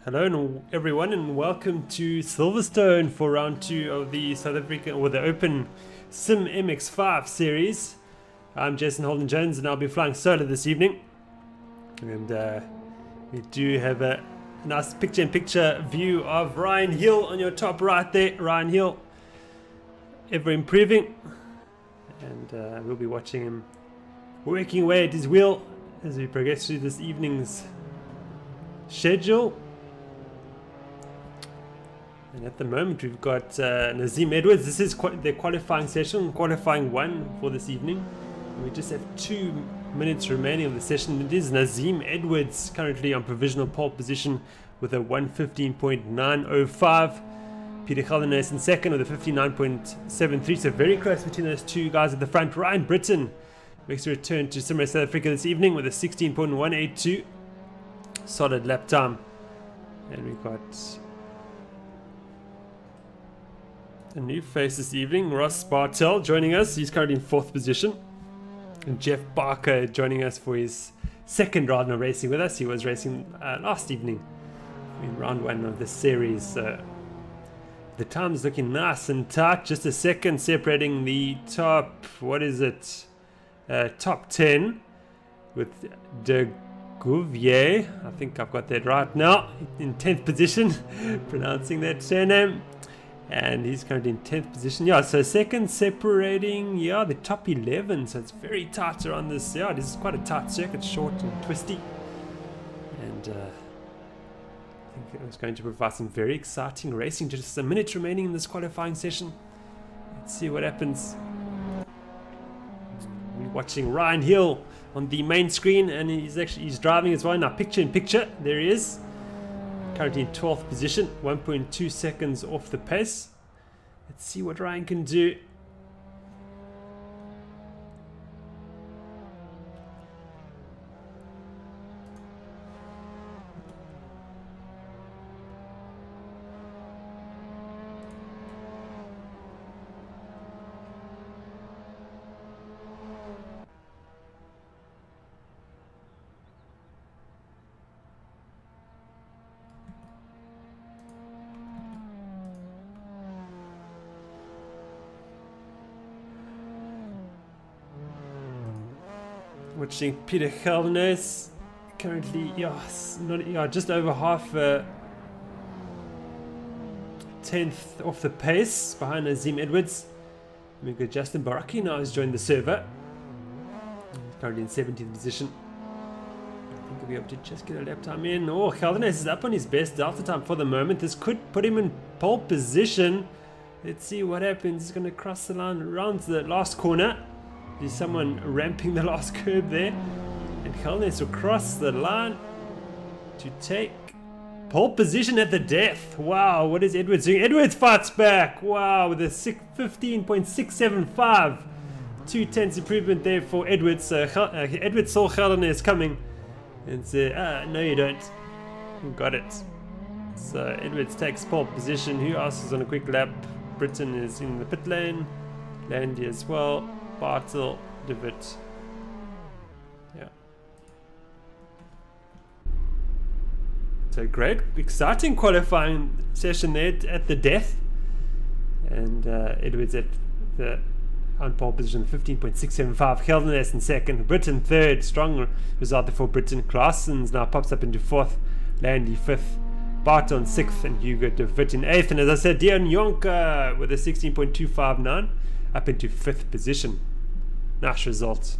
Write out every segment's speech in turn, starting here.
Hello everyone and welcome to Silverstone for round 2 of the South African or the Open simMX5 series. I'm Jason Holden-Jones and I'll be flying solo this evening. And we do have a nice picture-in-picture view of Ryan Hill on your top right there. Ryan Hill, ever improving. And we'll be watching him working away at his wheel as we progress through this evening's schedule. And at the moment we've got Nazim Edwards. This is their qualifying session, qualifying 1 for this evening. And we just have 2 minutes remaining of the session. It is Nazim Edwards currently on provisional pole position with a 1:15.905. Peter Holden-Jones in second with a 59.73. So very close between those two guys at the front. Ryan Britton makes a return to simRace South Africa this evening with a 16.182. Solid lap time. And we've got a new face this evening, Ross Bartel joining us. He's currently in 4th position. And Jeff Barker joining us for his second round of racing with us. He was racing last evening in round 1 of the series. The time's looking nice and tight. Just a second separating the top, what is it? Top 10 with De Gouvier. I think I've got that right now. In 10th position, pronouncing that surname. And he's currently in 10th position. Yeah, so second separating, the top 11. So it's very tight around this. Yeah, this is quite a tight circuit, short and twisty. And I think it was going to provide some very exciting racing. Just a minute remaining in this qualifying session. Let's see what happens. We're watching Ryan Hill on the main screen, and he's driving as well. Now picture in picture, there he is. Currently in 12th position, 1.2 seconds off the pace. Let's see what Ryan can do. Watching Peter Holden-Jones currently, just over half 10th off the pace behind Nazim Edwards. We've got Justin Baraki now has joined the server. He's currently in 17th position. I think he'll be able to just get a lap time in. Oh, Holden-Jones is up on his best delta time for the moment. This could put him in pole position. Let's see what happens. He's going to cross the line around the last corner. There's someone ramping the last curb there. And Holden-Jones will cross the line to take pole position at the death. Wow, what is Edwards doing? Edwards fights back. Wow, with a 15.675. 2/10 improvement there for Edwards. Edwards saw Holden-Jones coming and said, no you don't. You got it. So Edwards takes pole position. Who else is on a quick lap? Britton is in the pit lane. Landy as well. Bartel, Devitt. Yeah. So great, exciting qualifying session there at the death. And Edwards at the on pole position, 15.675. Holden-Jones in second. Britton third. Strong result there for Britton. Claessens now pops up into 4th. Landy 5th. Bartel in 6th. And Hugo Devitt in 8th. And as I said, Dion Jonker with a 16.259 up into 5th position. Nice result.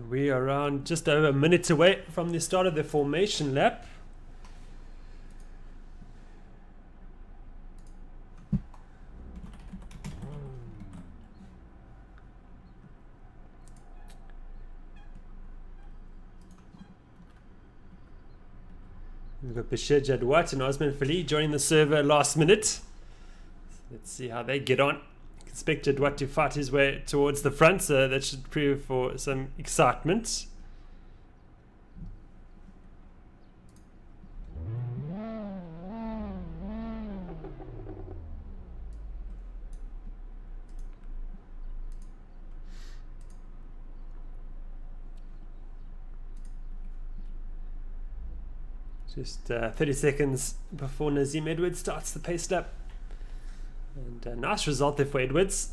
We are around just over a minute away from the start of the formation lap. We've got Bashir Jadwat and Osman Fali joining the server last minute. Let's see how they get on. Expect Jadwat to fight his way towards the front, so that should prove for some excitement. Just 30 seconds before Nazim Edwards starts the pace lap. And a nice result there for Edwards.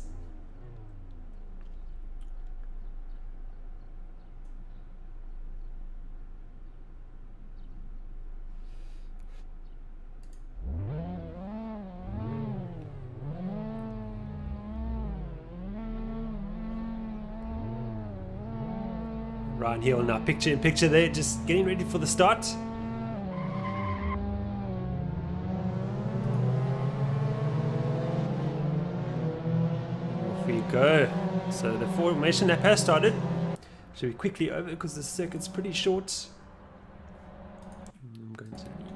Ryan Hill now picture in picture there, just getting ready for the start. We go. So the formation lap has started. Should be quickly over because the circuit's pretty short. I'm going to leave.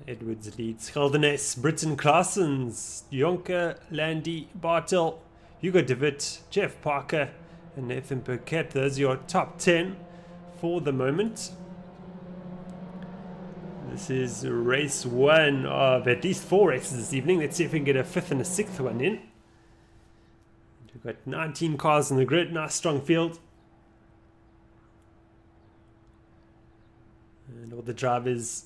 Edwards leads Holden-Jones, Britton Claessens, Jonker, Landy, Bartel, Hugo de Wit, Jeff Parker, and Nathan Burkett. Those are your top 10 for the moment. This is race 1 of at least 4 races this evening. Let's see if we can get a 5th and a 6th one in. We've got 19 cars on the grid. Nice strong field. And all the drivers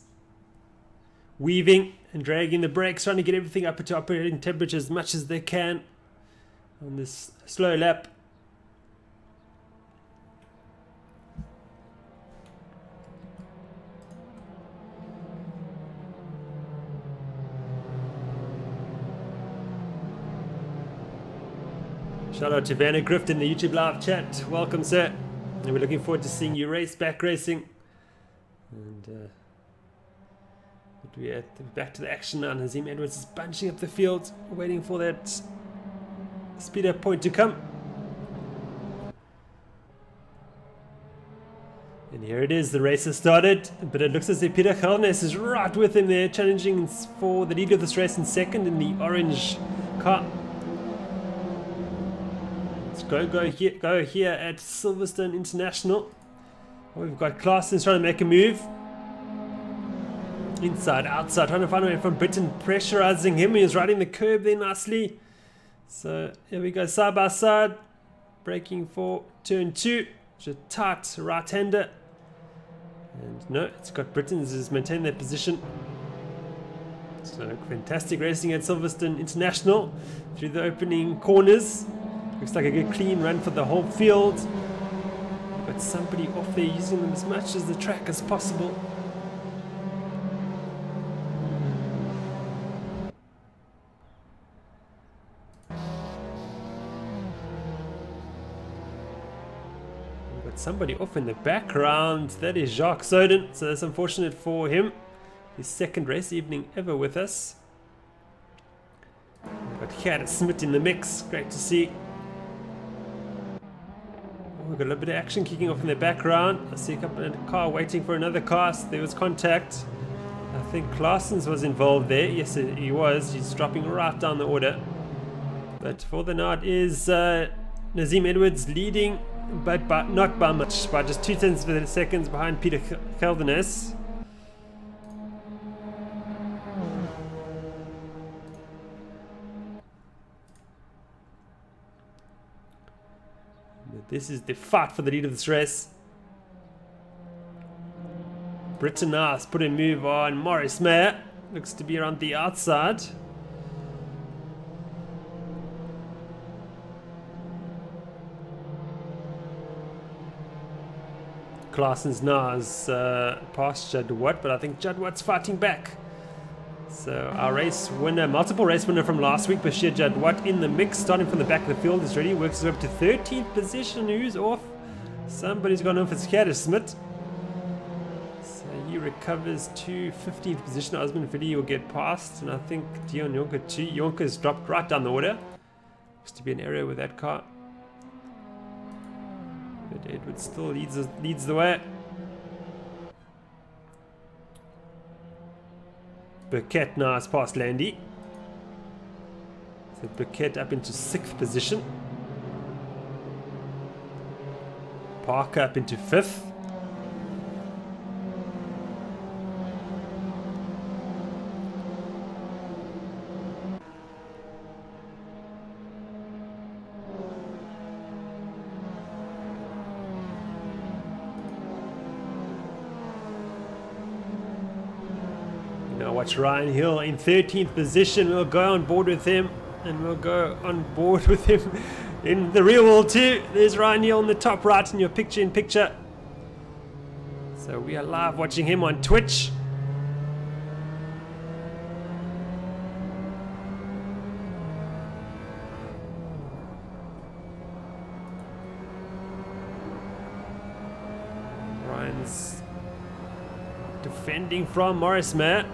weaving and dragging the brakes, trying to get everything up to operating temperature as much as they can on this slow lap. Shout out to Vanna Grift in the YouTube live chat. Welcome, sir. And we're looking forward to seeing you race, back racing. And we're back to the action now. Nazim Edwards is bunching up the field, waiting for that speed up point to come. And here it is, the race has started, but it looks as if Peter Holden-Jones is right with him there, challenging for the lead of this race in second in the orange car. Go here at Silverstone-International. We've got Claessens trying to make a move. Inside, outside, trying to find a way from Britton, pressurizing him. He's riding the curb there nicely. So here we go, side by side. Braking for turn 2. It's a tight right-hander. And no, it's got Britton's has maintained their position. So fantastic racing at Silverstone-International through the opening corners. Looks like a good clean run for the whole field. We've got somebody off there using them as much as the track as possible. We've got somebody off in the background. That is Jacques Soden. So that's unfortunate for him. His second race evening ever with us. We've got Gerrit Smit in the mix. Great to see. We've got a little bit of action kicking off in the background. I see a couple of car waiting for another car. So there was contact. I think Claessens was involved there. Yes, he was. He's dropping right down the order. But for the now, it is Nazim Edwards leading, but not by much, by just 0.2 of a second behind Peter Holden-Jones. This is the fight for the lead of this race. Britton has put a move on Maurice Mayer. Looks to be around the outside. Claessens now has passed Jadwat, but I think Jadwat's fighting back. So our race winner, multiple race winner from last week, Bashir Jadwat in the mix, starting from the back of the field, is ready, works his way up to 13th position. Who's off? Somebody's gone off. It's Kader Smith. So he recovers to 15th position. Osman Vidi will get past, and I think Dion Jonker too. Jonker's dropped right down the order. Looks to be an area with that car. But Edwards still leads the way. Burkett now has passed Landy. So Burkett up into 6th position. Parker up into 5th. Now watch Ryan Hill in 13th position. We'll go on board with him, and we'll go on board with him in the real world too. There's Ryan Hill on the top right in your picture-in-picture. So we are live watching him on Twitch. Ryan's defending from Morris Mayer.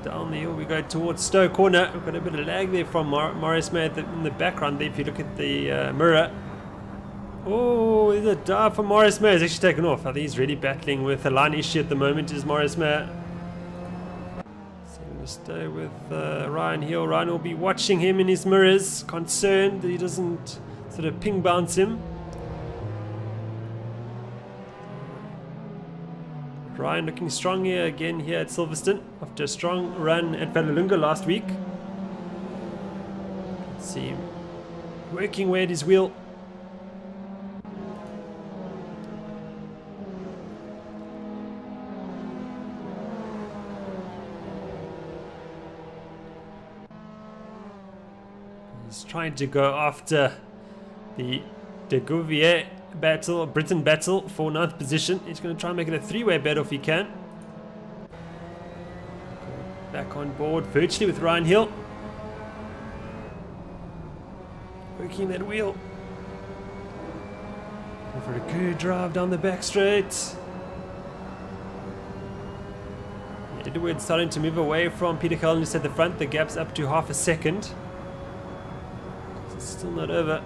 Down the hill we go towards Stowe Corner. We've got a bit of lag there from Morris Mayer in the background there if you look at the mirror. Oh, there's a dive from Morris Mayer. He's actually taken off. I think he's really battling with a line issue at the moment, is Morris Mayer. So I'm going to stay with Ryan Hill. Ryan will be watching him in his mirrors, concerned that he doesn't sort of ping bounce him. Ryan looking strong here again here at Silverstone after a strong run at Vallelunga last week. See him working away at his wheel. He's trying to go after the De Gouvier battle, Britain battle for 9th position. He's going to try and make it a 3-way battle if he can. Back on board virtually with Ryan Hill. Working that wheel. Going for a good drive down the back straight. Edwards starting to move away from Peter Cullen just at the front. The gap's up to half a second. It's still not over.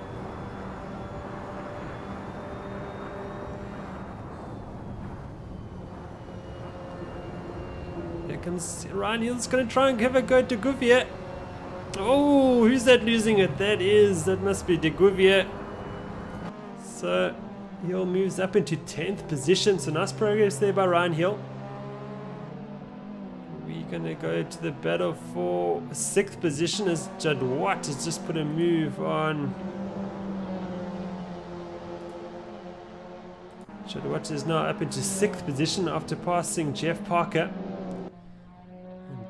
Comes Ryan Hill's going to try and have a go to Gouvier. Oh, who's that losing it? That must be De Gouvier. So Hill moves up into 10th position. So nice progress there by Ryan Hill. We're going to go to the battle for 6th position as Jadwat has just put a move on. Jadwat is now up into 6th position after passing Jeff Parker.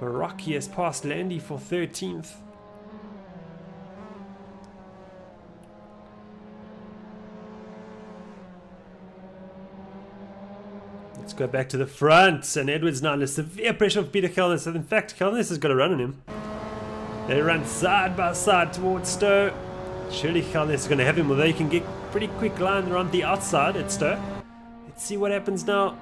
Baraki has passed Landy for 13th. Let's go back to the front, and Edwards now under severe pressure of Peter Kellness. In fact, Kellness has got a run on him. They run side by side towards Stowe. Surely Kellness is going to have him, although he can get pretty quick line around the outside at Stowe. Let's see what happens now.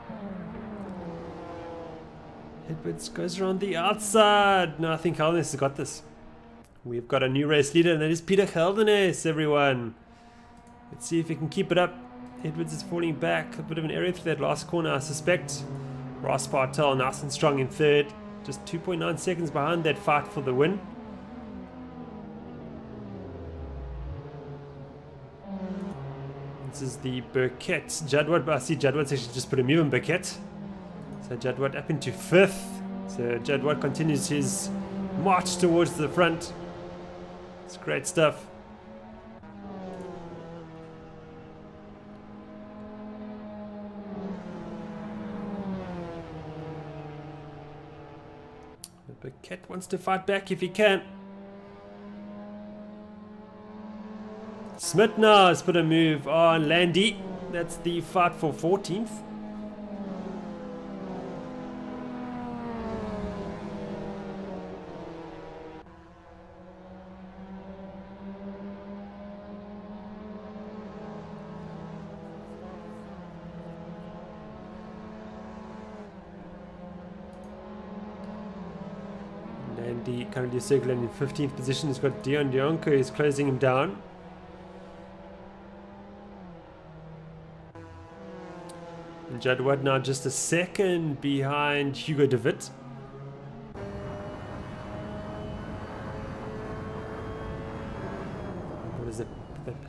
Edwards goes around the outside. No, I think Heldenes has got this. We've got a new race leader, and that is Peter Heldenes, everyone. Let's see if he can keep it up. Edwards is falling back. A bit of an area through that last corner, I suspect. Ross Bartel nice and strong in 3rd. Just 2.9 seconds behind that fight for the win. This is the Burkett. Jadwat, I see Jadwat's actually just put a move on Burkett. So Jadwat up into 5th. So Jadwat continues his march towards the front. It's great stuff. But Cat wants to fight back if he can. Smith now has put a move on Landy. That's the fight for 14th. Landy currently circulating in 15th position. He's got Dion Dionka who's closing him down. And Jadwat now just a second behind Hugo de Wit.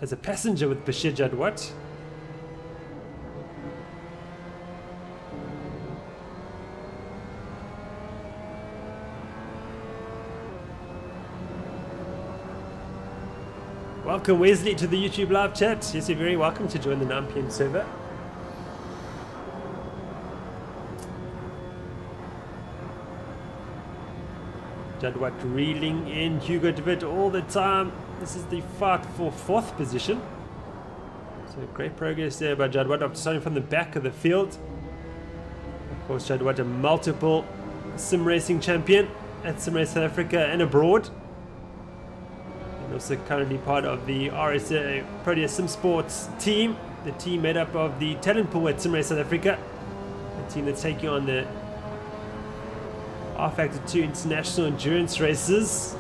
As a passenger with Bashir Jadwat. Welcome Wesley to the YouTube live chat. Yes, you're very welcome to join the 9 PM server. Jadwat reeling in Hugo de Wit all the time. This is the fight for 4th position. So great progress there by Jadwat after starting from the back of the field. Of course, Jadwat a multiple sim racing champion at Sim Race South Africa and abroad. And also currently part of the RSA Protea Sim Sports team. The team made up of the talent pool at Sim Race South Africa. The team that's taking on the R-Factor 2 international endurance races.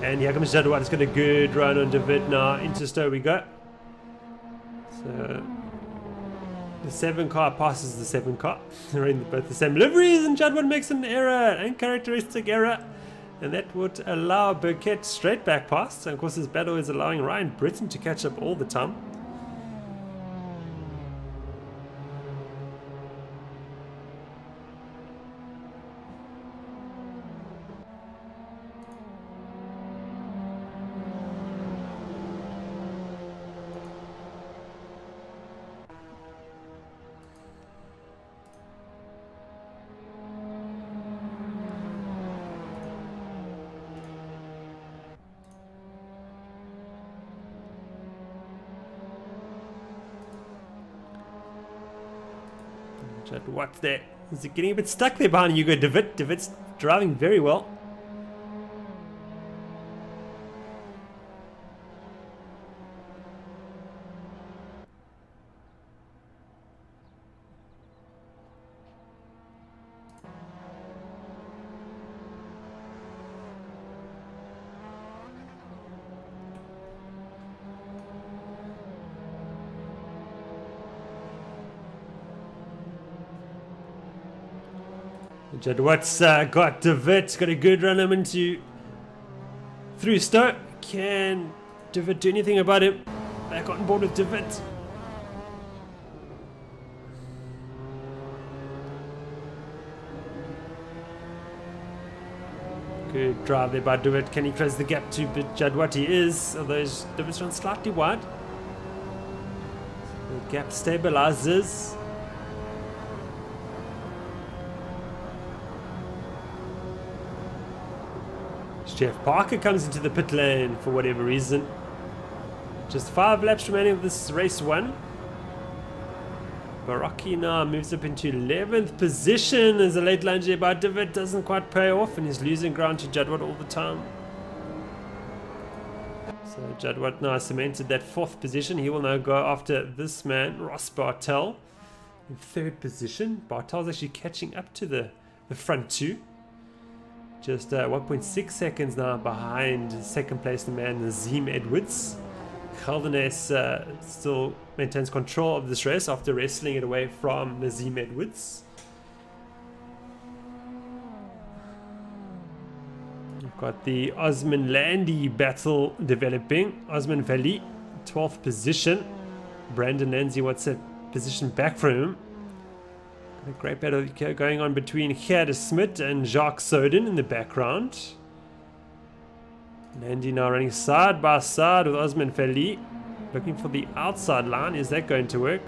And here comes Jadwat. It's got a good run on de Wit now. Into Stowe we go. So the 7 car passes the 7 car. They're in both the same liveries, and Jadwat makes an error, an uncharacteristic error. And that would allow Burkett straight back past. And of course this battle is allowing Ryan Britton to catch up all the time. What's there? Is it getting a bit stuck there behind Hugo de Wit? De Wit's driving very well. Jadwat's got de Wit, got a good run him into through Stowe. Can de Wit do anything about him? Back on board with de Wit. Good drive there by de Wit. Can he close the gap to Jadwat? He is, although de Wit's run slightly wide. The gap stabilizes. Jeff Parker comes into the pit lane for whatever reason. Just 5 laps remaining of this race 1. Baraki now moves up into 11th position as a late lunge here by de Wit doesn't quite pay off, and he's losing ground to Jadwat all the time. So Jadwat now cemented that 4th position. He will now go after this man, Ross Bartel, in 3rd position. Bartel's actually catching up to the front 2. Just 1.6 seconds now behind 2nd place man Nazim Edwards. Holden-Jones still maintains control of this race after wrestling it away from Nazim Edwards. We've got the Osman Landy battle developing. Osman Vali, 12th position. Brandon Lanzi wants a position back from him. A great battle going on between Gerde Smit and Jacques Soden in the background. Landy now running side by side with Osman Feli. Looking for the outside line. Is that going to work?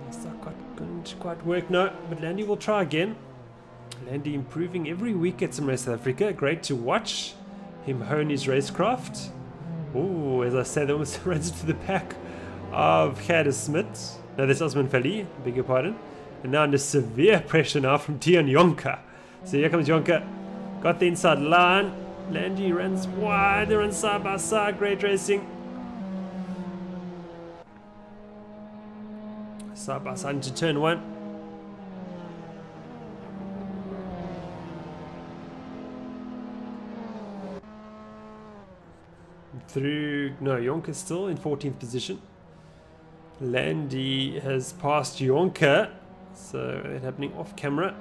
It's not going to quite work, no. But Landy will try again. Landy improving every week at Sim Race South Africa. Great to watch him hone his racecraft. Oh, as I said, almost runs into the back of Gerde Smit. No, that's Osman Feli, beg your pardon. And now under severe pressure now from Dion Jonker. So here comes Jonker. Got the inside line. Landy runs wide. They run side by side. Great racing. Side by side into turn 1. through. No, Jonker still in 14th position. Landy has passed Jonker, so it's happening off camera.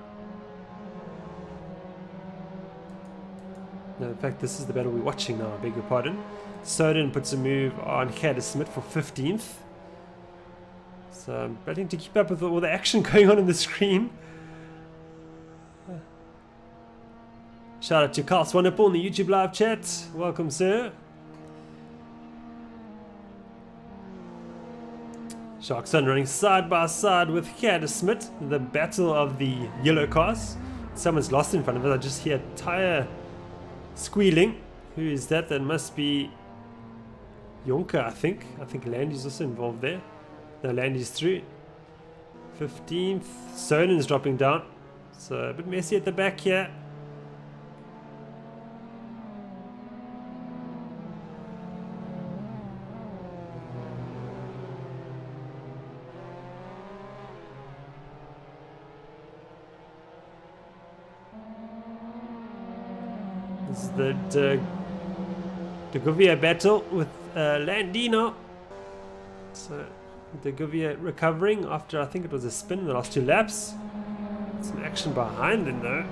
No, in fact, this is the battle we're watching now, I beg your pardon. Soden puts a move on Gert Smit for 15th. So I'm battling to keep up with all the action going on the screen. Shout out to Carl Swanepoel in the YouTube live chat. Welcome, sir. Sharkson running side by side with Gert Smit. The battle of the yellow cars. Someone's lost in front of us. I just hear tire squealing. Who is that? That must be Jonker, I think. I think Landy's also involved there. No, Landy's through. 15th. Sonen's dropping down. So a bit messy at the back here. This is the De Gouvier battle with Landino. So De Gouvier recovering after, I think it was a spin in the last 2 laps. Some action behind them though.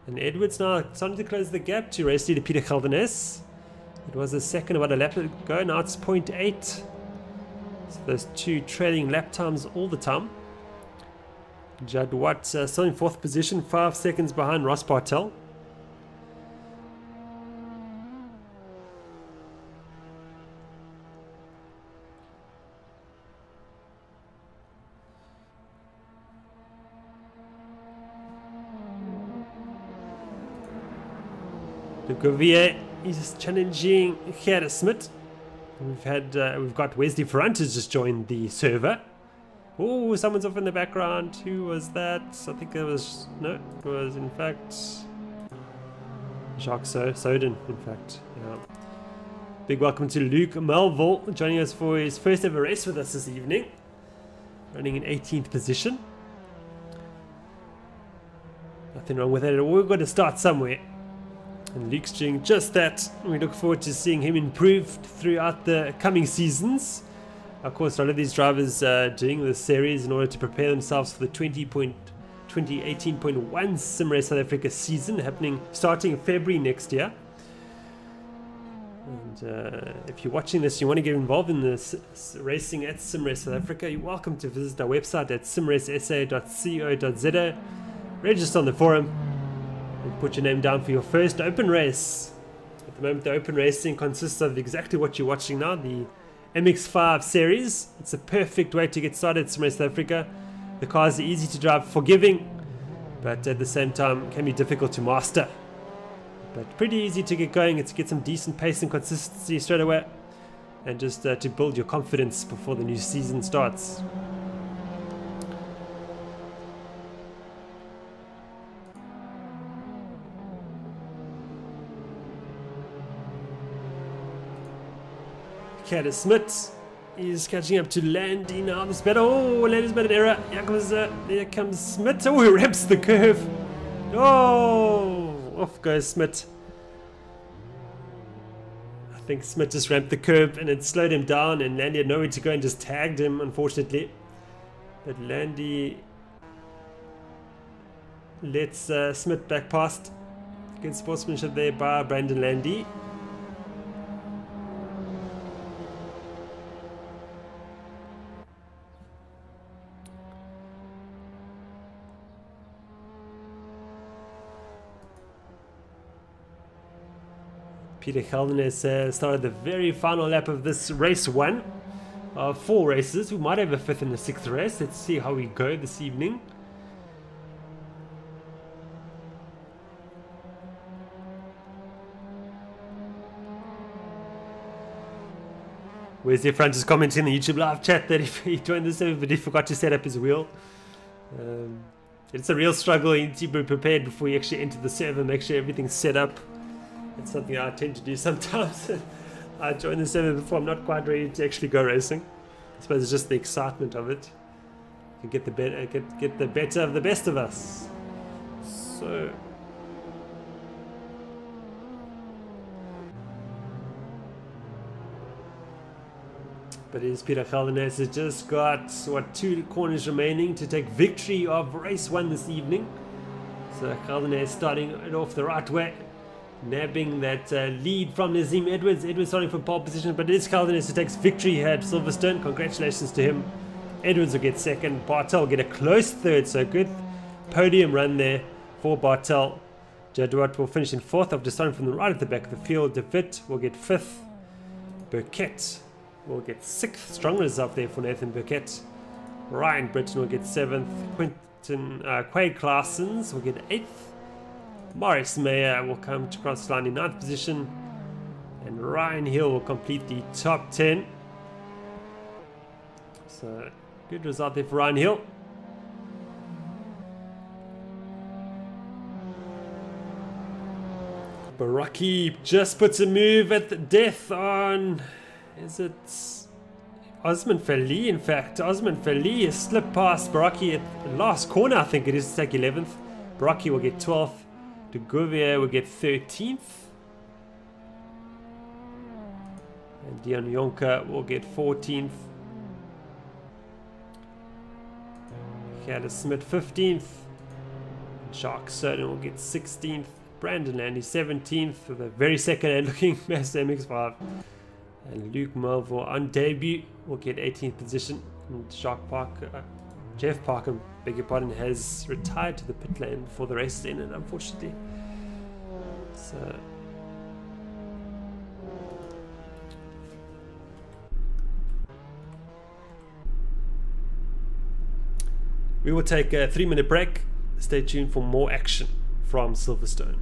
And Edwards now starting to close the gap to race leader Peter Geldenes. It was a second about a lap ago, now it's 0.8. So those 2 trailing lap times all the time. Judd Watt still in 4th position, 5 seconds behind Ross Bartel. De Gouvier is challenging Gert Smit. We've got Wesley Ferrantes just joined the server. Oh, someone's off in the background. Who was that? I think it was, no, it was in fact Jacques Soden, in fact. Yeah. Big welcome to Luke Melville joining us for his first ever race with us this evening. Running in 18th position. Nothing wrong with it. We've got to start somewhere. And Luke's doing just that. We look forward to seeing him improved throughout the coming seasons. Of course, a lot of these drivers are doing this series in order to prepare themselves for the 2018.1 SimRace South Africa season happening starting in February next year. And if you're watching this, you want to get involved in this racing at SimRace South Africa, you're welcome to visit our website at simracesa.co.za. Register on the forum. Put your name down for your first open race. At the moment, the open racing consists of exactly what you're watching now, the MX5 series. It's a perfect way to get started at SimRace South Africa. The cars are easy to drive, forgiving, but at the same time can be difficult to master. But pretty easy to get going. It's to get some decent pace and consistency straight away, and just to build your confidence before the new season starts. Gert Smit is catching up to Landy now. This better. Oh, Landy's made an error. Here comes Smit. Oh, he ramps the curve. Oh, off goes Smit. I think Smit just ramped the curve and it slowed him down, and Landy had nowhere to go and just tagged him, unfortunately. But Landy lets Smit back past. Good sportsmanship there by Brandon Landy. Peter Geldenes started the very final lap of this race 1 of 4 races. We might have a 5th and a 6th race. Let's see how we go this evening. Wesley Ferrantes commenting in the YouTube live chat that if he joined the server but he forgot to set up his wheel. It's a real struggle. You need to be prepared before you actually enter the server. Make sure everything's set up. It's something I tend to do sometimes. I join the server before I'm not quite ready to actually go racing. I suppose it's just the excitement of it. can get the better of the best of us. So but it is Peter Holden-Jones has just got, what, 2 corners remaining to take victory of race 1 this evening. So Holden-Jones starting it off the right way, nabbing that lead from Nazim Edwards. Edwards starting from pole position, but it is Holden-Jones who takes victory here at Silverstone. Congratulations to him. Edwards will get second. Bartel will get a close third, so good podium run there for Bartel. Jadwat will finish in 4th after starting from the right at the back of the field. De Witt will get 5th. Burkett will get 6th. Strong result there for Nathan Burkett. Ryan Britton will get 7th. Quaid Claessens will get 8th. Morris Meyer will come to cross line in 9th position. And Ryan Hill will complete the top 10. So good result there for Ryan Hill. Baraki just puts a move at the death on, is it Osman Fali? In fact, Osman Fali has slipped past Baraki at the last corner, I think it is, to take 11th. Baraki will get 12th. De Gouvier will get 13th. And Dion Jonker will get 14th. Gerdus Smit 15th. Jacques Soden will get 16th. Brandon Landy 17th with a very second-hand looking simMX5. And Luke Melville on debut will get 18th position. And Jeff Parker, beg your pardon, has retired to the pit lane before the race is ended, unfortunately. So we will take a 3-minute break. Stay tuned for more action from Silverstone.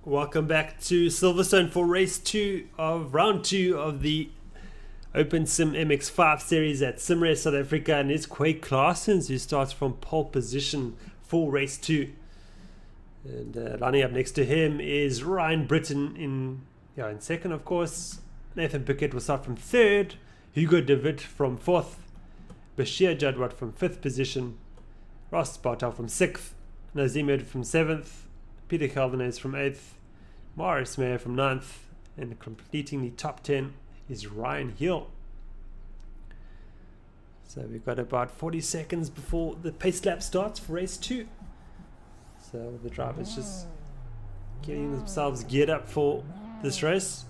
Welcome back to Silverstone for race 2 of round 2 of the Open simMX5 series at SimRace South Africa, and it's Quaid Claessens who starts from pole position for race 2. And lining up next to him is Ryan Britton in second, of course. Nathan Burkett will start from 3rd. Hugo De Witt from 4th. Bashir Jadwat from 5th position. Ross Bartel from 6th. Nazim Edwards from 7th. Peter Holden-Jones from 8th. Morris Meyer from 9th. And completing the top 10 is Ryan Hill. So we've got about 40 seconds before the pace lap starts for race 2. So the drivers just getting themselves geared up for this race.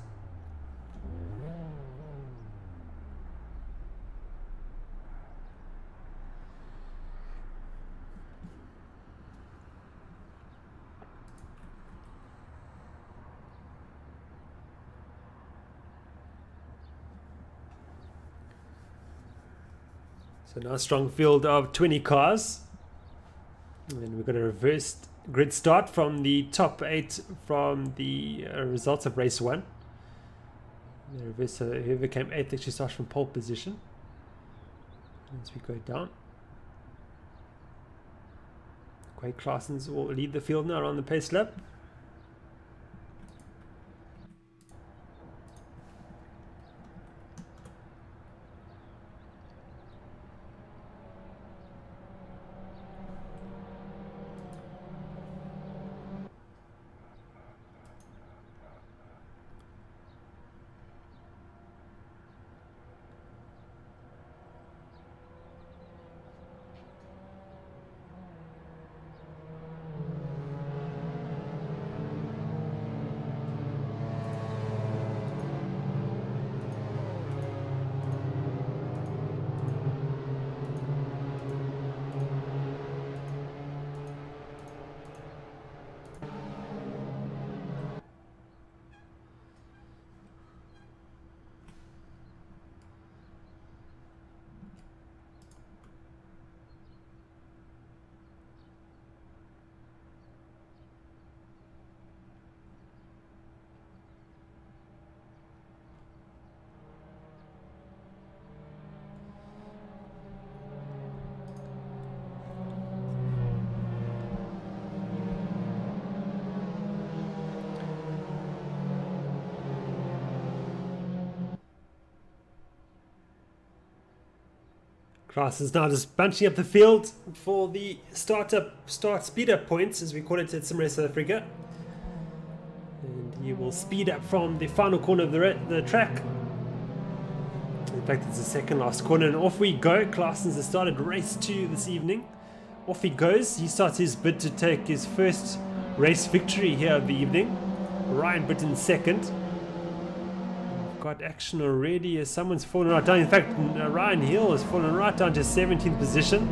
So now a strong field of 20 cars. And we've got a reversed grid start from the top 8 from the results of race 1. The reverse, so whoever came 8th actually starts from pole position. As we go down. Quaid Claessens will lead the field now around the pace lap. Class is now just bunching up the field for the start speed up points, as we call it at SimRace South Africa. And he will speed up from the final corner of the track. In fact, it's the second last corner, and off we go. Claessens has started race 2 this evening. Off he goes. He starts his bid to take his first race victory here of the evening. Ryan Britton second. Got action already as someone's fallen right down. In fact, Ryan Hill has fallen right down to 17th position.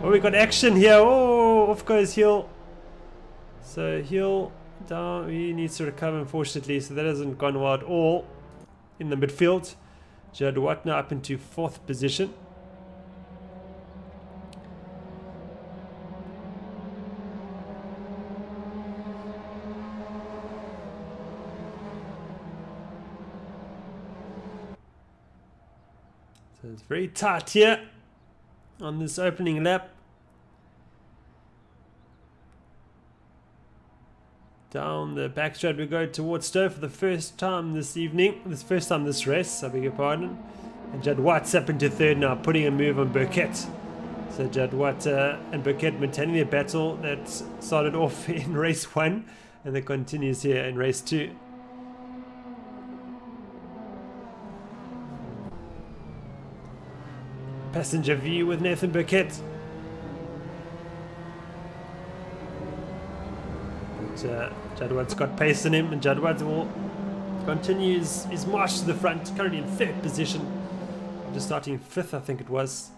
Oh, we got action here. Oh, off goes Hill. So Hill down. He needs to recover, unfortunately, so that hasn't gone well at all. In the midfield, Judd Watner up into 4th position. So it's very tight here on this opening lap. Down the backstraight we go towards Stowe for the first time this evening. First time this race, I beg your pardon. And Judd White's up into 3rd now, putting a move on Burkett. So Judd White and Burkett maintaining their battle that started off in race 1 and that continues here in race 2. Passenger view with Nathan Burkett. Judd White's got pace in him, and Judd White will continue his march to the front, currently in 3rd position. Just starting 5th, I think it was.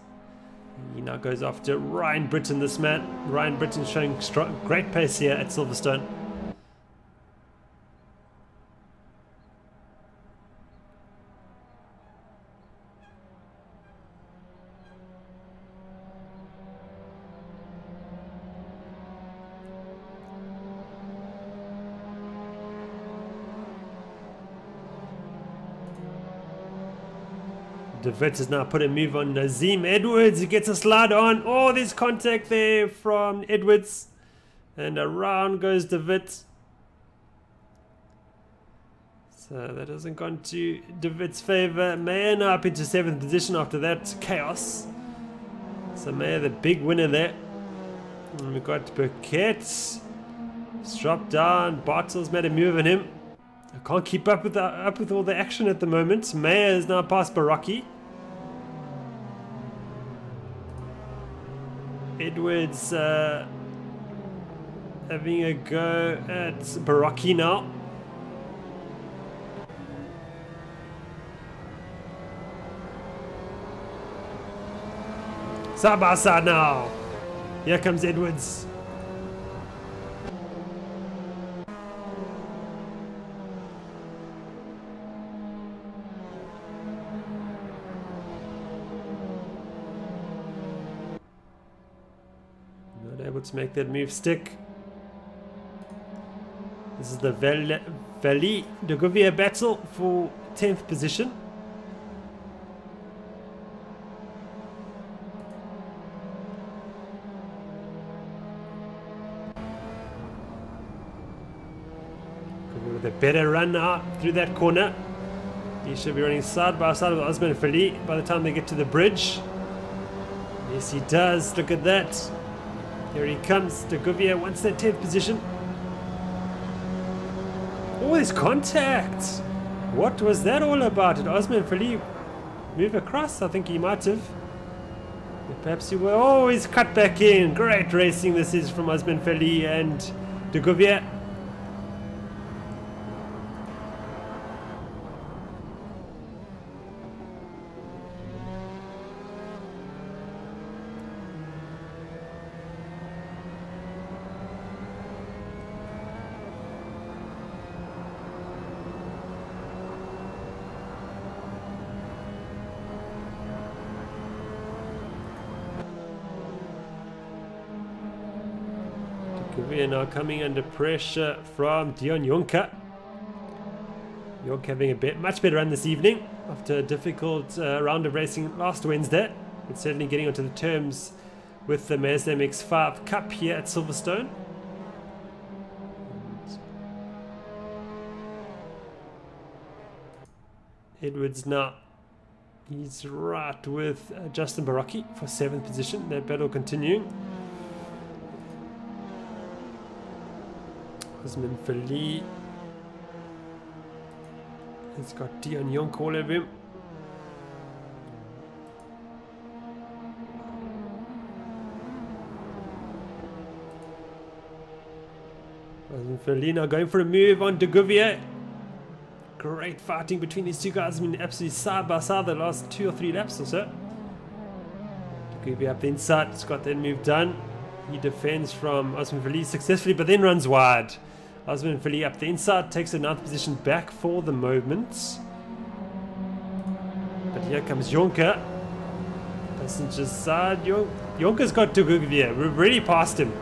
He now goes after Ryan Britton, this man. Ryan Britton showing great pace here at Silverstone. De Wit has now put a move on Nazim Edwards. He gets a slide on. Oh, there's contact there from Edwards. And around goes De Wit. So that hasn't gone to De Wit's favour. Meyer now up into 7th position after that chaos. So Meyer the big winner there. And we've got Burkett. He's dropped down. Bartels made a move on him. I can't keep up with all the action at the moment. Meyer is now past Baraki. Edwards having a go at Baraki now. Side by side now. Here comes Edwards. To make that move stick. This is the Valley de Gouvier battle for 10th position. With a better run now through that corner. He should be running side by side with Osman Fali by the time they get to the bridge. Yes, he does. Look at that. Here he comes. De Gouvier wants that 10th position. Oh, there's contact. What was that all about? Did Osman Fali move across? I think he might have. Perhaps he will. Oh, he's cut back in. Great racing this is from Osman Fali and De Gouvier. Gouvier now coming under pressure from Dion Jonker. Jonker having a much better run this evening after a difficult round of racing last Wednesday. But certainly getting onto the terms with the simMX5 Cup here at Silverstone. Edwards now He's right with Justin Barocchi for 7th position. That battle continuing. Osman Feli. He's got Dion Jonker all over him. Osman Feli now going for a move on De Gouvier. Great fighting between these two guys. I mean, absolutely side by side the last 2 or 3 laps or so. De Gouvier up the inside. He's got that move done. He defends from Osman Feli successfully, but then runs wide. Osman Feli up the inside, takes a 9th position back for the moment. But here comes Jonker. Passenger side. Jonker's got De Gouvier. We're really past him.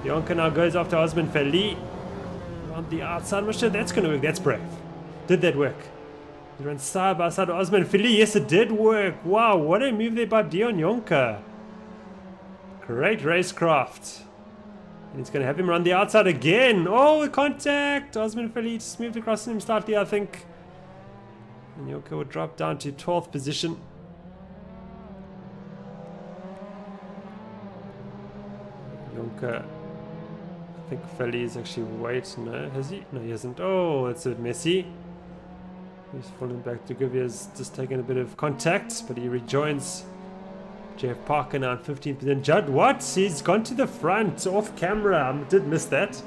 Jonker now goes after Osman Feli. On the outside. I'm not sure that's going to work. That's brave. Did that work? He runs side by side with Osman Feli. Yes, it did work. Wow, what a move there by Dion Jonker. Great racecraft. And he's going to have him run the outside again. Oh, contact. Osman Feli just moved across him slightly, I think. And Jonker will drop down to 12th position. Jonker. I think Feli is actually wait. No, has he? No, he hasn't. Oh, it's a bit messy. He's falling back. De Gouvier's just taking a bit of contact, but he rejoins Jeff Parker now in 15th. Judd Watts, he's gone to the front off camera. I did miss that.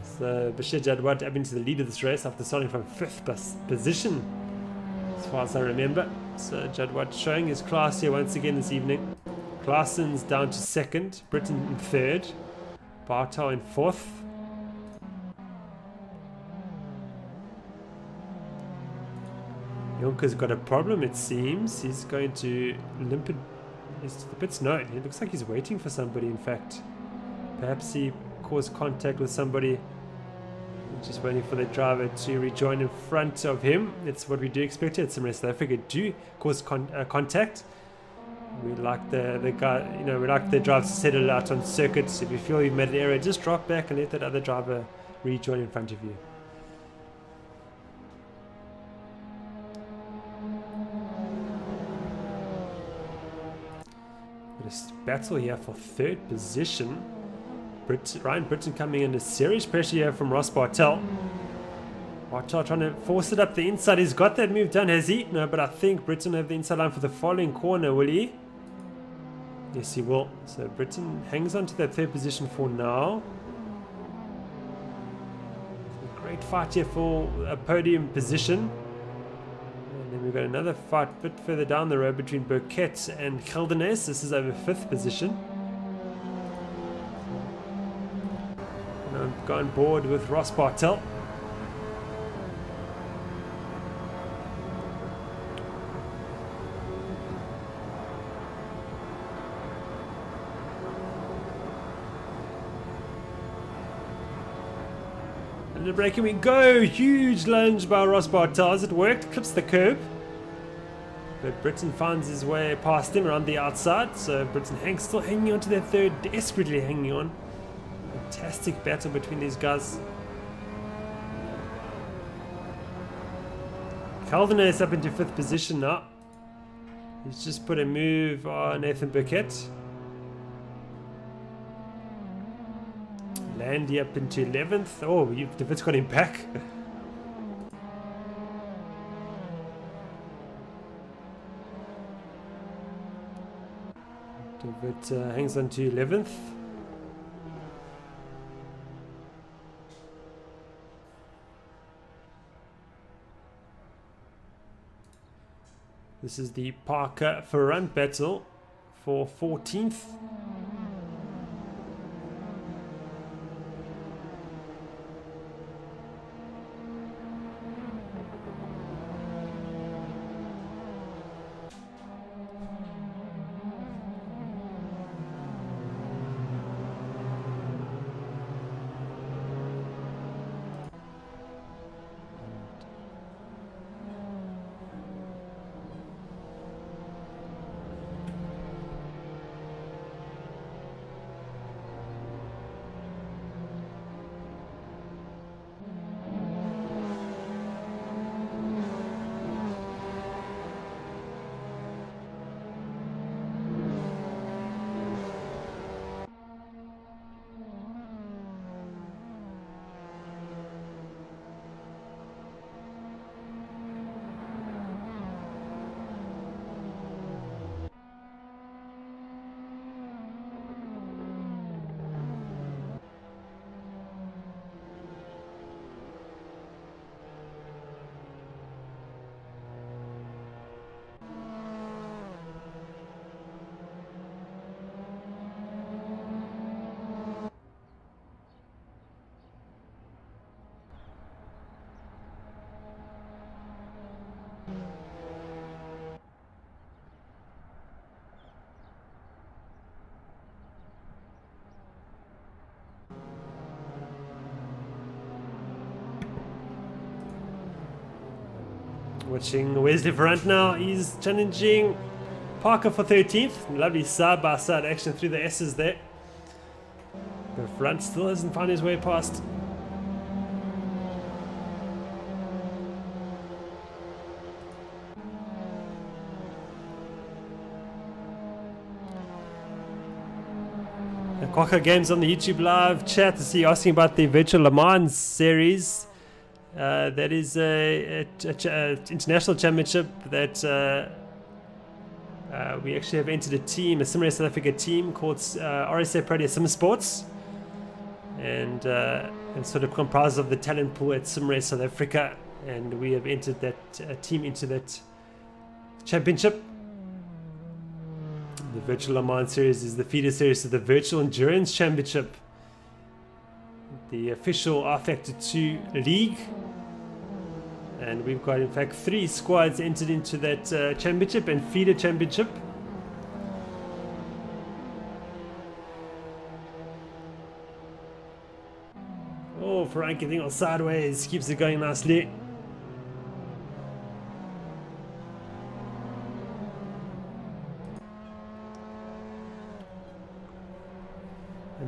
So Bashir Judd Watt up into the lead of this race after starting from 5th position, as far as I remember. So Judd Watt showing his class here once again this evening. Claassen's down to 2nd, Britton in 3rd, Bartow in 4th. Jonker's got a problem, it seems. He's going to limp it. He's to the pits. No, it looks like he's waiting for somebody, in fact. Perhaps he caused contact with somebody. Just waiting for the driver to rejoin in front of him. It's what we do expect here. It's some South Africa do cause contact. We like the guy, you know, we like the drivers to settle out on circuits. If you feel you've made an error, just drop back and let that other driver rejoin in front of you. This battle here for 3rd position. Ryan Britton coming under serious pressure here from Ross Bartel. Bartel trying to force it up the inside. He's got that move done, has he? No, but I think Britton will have the inside line for the following corner, will he? Yes, he will. So Britton hangs on to that 3rd position for now. A great fight here for a podium position. Then we've got another fight a bit further down the road between Burkett and Geldernes. This is over 5th position. And I've gone board with Ross Bartel. And the break, and we go! Huge lunge by Ross Bartel. As it worked, clips the curb. But Britton finds his way past him around the outside. So Britton still hanging on to that 3rd, desperately hanging on. Fantastic battle between these guys. Caldenas up into 5th position now. He's just put a move on Nathan Burkett. Landy up into 11th. Oh, David's got him back. David hangs on to 11th. This is the Parker front battle for 14th. Watching Wesley Verant now. He's challenging Parker for 13th. Lovely side-by-side action through the S's there. But Verant still hasn't found his way past. Quokka Games on the YouTube live chat to see asking about the virtual Le Mans series. That is a international championship that we actually have entered a team, a SimRace South Africa team called RSA Protea Sim Sports, and sort of comprises of the talent pool at SimRace South Africa, and we have entered that team into that championship. The Virtual Le Mans Series is the feeder series to the Virtual Endurance Championship, the official R Factor 2 league. And we've got, in fact, 3 squads entered into that championship and feeder championship. Oh, Frank getting all sideways, keeps it going nicely.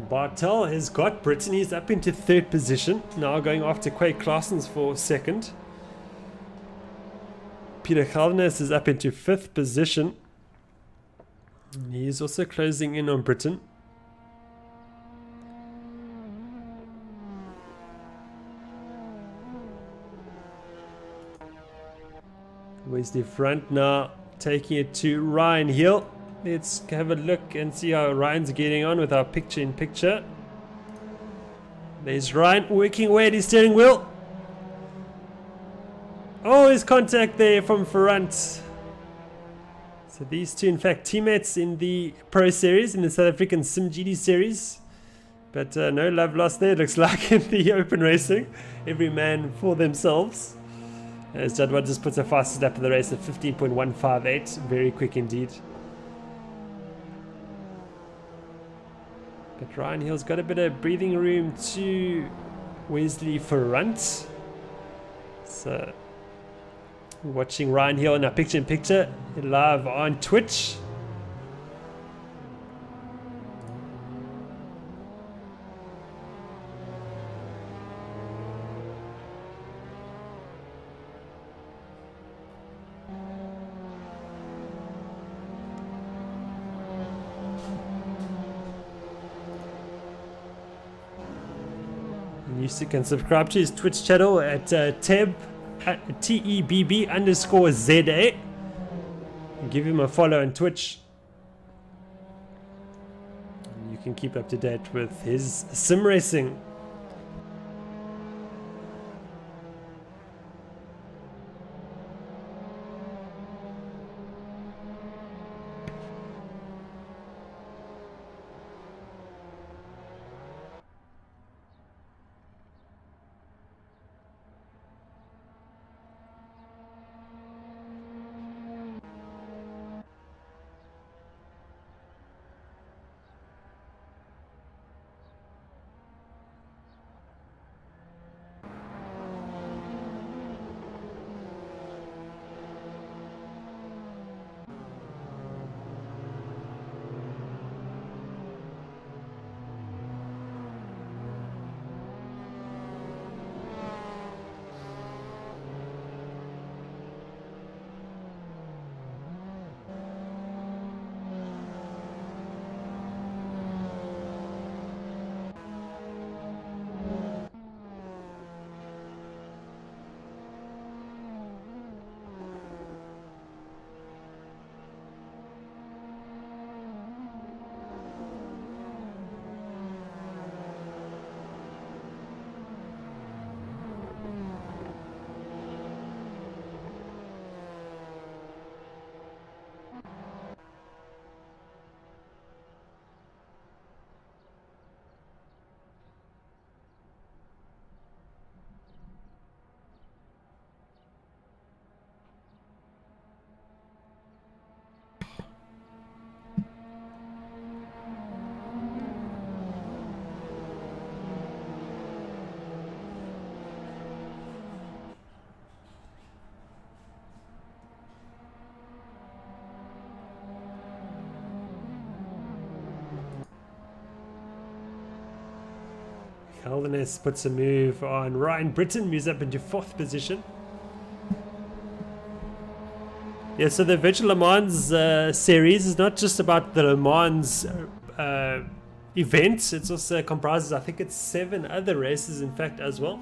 Bartel has got Britain. He's up into 3rd position. Now going after Quake Claessens for 2nd. Peter Geldernes is up into 5th position. And he's also closing in on Britain. Wesley Verant now taking it to Ryan Hill. Let's have a look and see how Ryan's getting on with our picture-in-picture. There's Ryan working away at his steering wheel. Oh, his contact there from Verant. So these two, in fact, teammates in the Pro Series, in the South African SimGD Series. But no love lost there, looks like, in the open racing. Every man for themselves. As Jadwat just puts a fastest lap of the race at 15.158. Very quick indeed. But Ryan Hill's got a bit of breathing room to Wesley Verant. So, watching Ryan Hill in our picture-in-picture live on Twitch. You can subscribe to his Twitch channel at Tebb, TEBB_ZA. And give him a follow on Twitch. You can keep up to date with his sim racing. Holden-Jones puts a move on Ryan Britton, moves up into 4th position. Yeah, so the Virtual Le Mans series is not just about the Le Mans event. It also comprises, I think it's 7 other races in fact as well.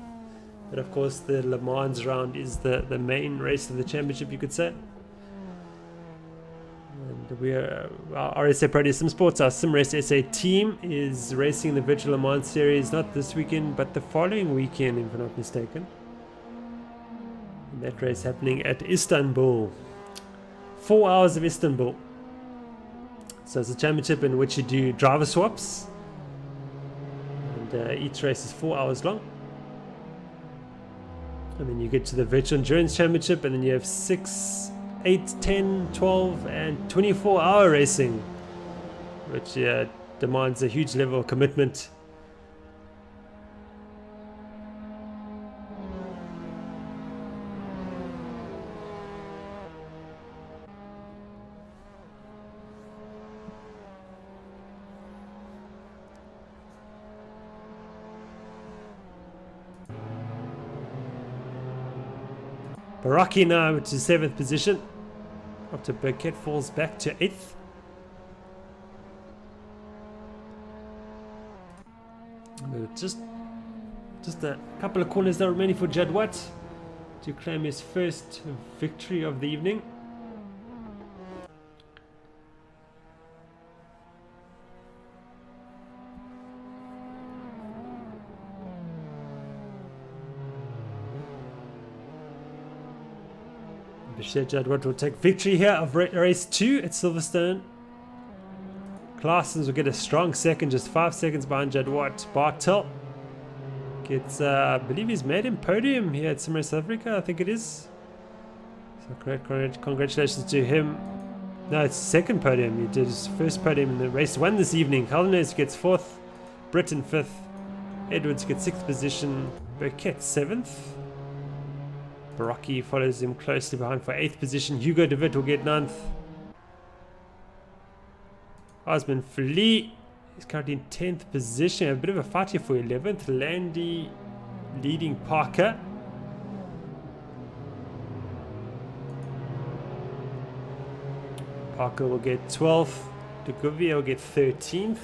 But of course the Le Mans round is the main race of the championship, you could say. And we are, our RSA Pro Sim Sports, our SimRace SA team, is racing the Virtual Le Mans series not this weekend but the following weekend, if I'm not mistaken. And that race happening at Istanbul. 4 hours of Istanbul. So it's a championship in which you do driver swaps, and each race is 4 hours long. And then you get to the Virtual Endurance Championship, and then you have 6, 8, 10, 12 and 24-hour racing, which demands a huge level of commitment. Baraki now to 7th position after Burkett falls back to 8th. Just a couple of corners now remaining for Judd Watt to claim his first victory of the evening. Judd Watt will take victory here of race 2 at Silverstone. Claessens will get a strong second, just 5 seconds behind Judd Watt. Bartel gets, I believe he's made him podium here at SimRace South Africa, I think it is. So great, congratulations to him. No, it's second podium. He did his first podium in the race 1 this evening. Holden-Jones gets 4th, Britton 5th, Edwards gets 6th position, Burkett 7th. Baraki follows him closely behind for 8th position. Hugo de Wit will get 9th. Osman Flee is currently in 10th position. A bit of a fight here for 11th. Landy leading Parker. Parker will get 12th. De Gouvier will get 13th.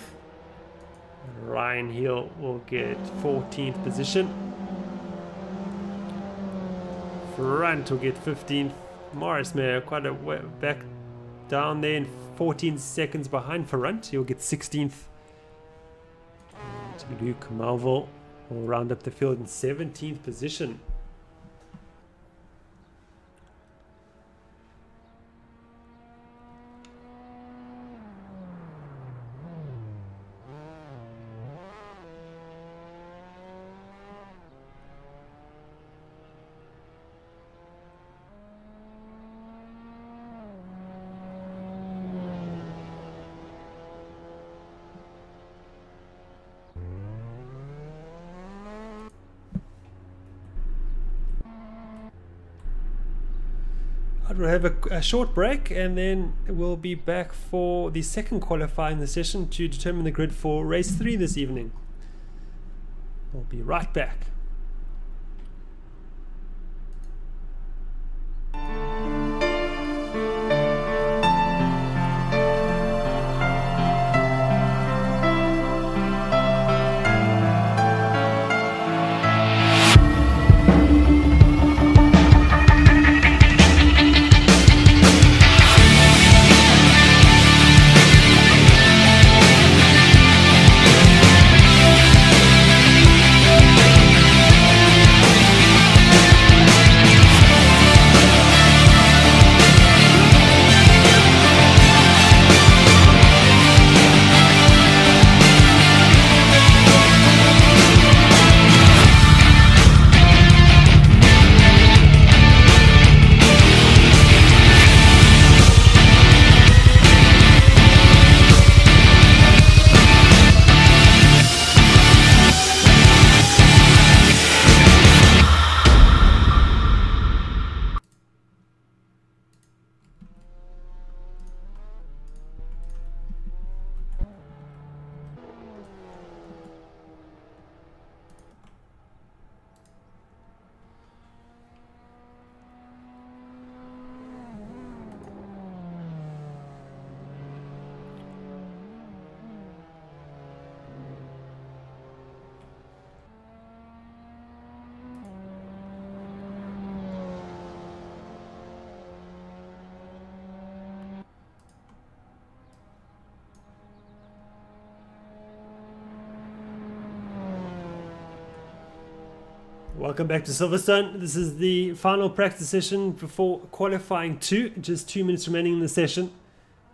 Ryan Hill will get 14th position. Front will get 15th. Morris Mayer quite a way back down there, and 14 seconds behind Front. He'll get 16th. Luke Melville will round up the field in 17th position. We'll have a short break, and then we'll be back for the second qualifying the session to determine the grid for race 3 this evening. We'll be right back. Welcome back to Silverstone. This is the final practice session before qualifying 2. Just 2 minutes remaining in the session.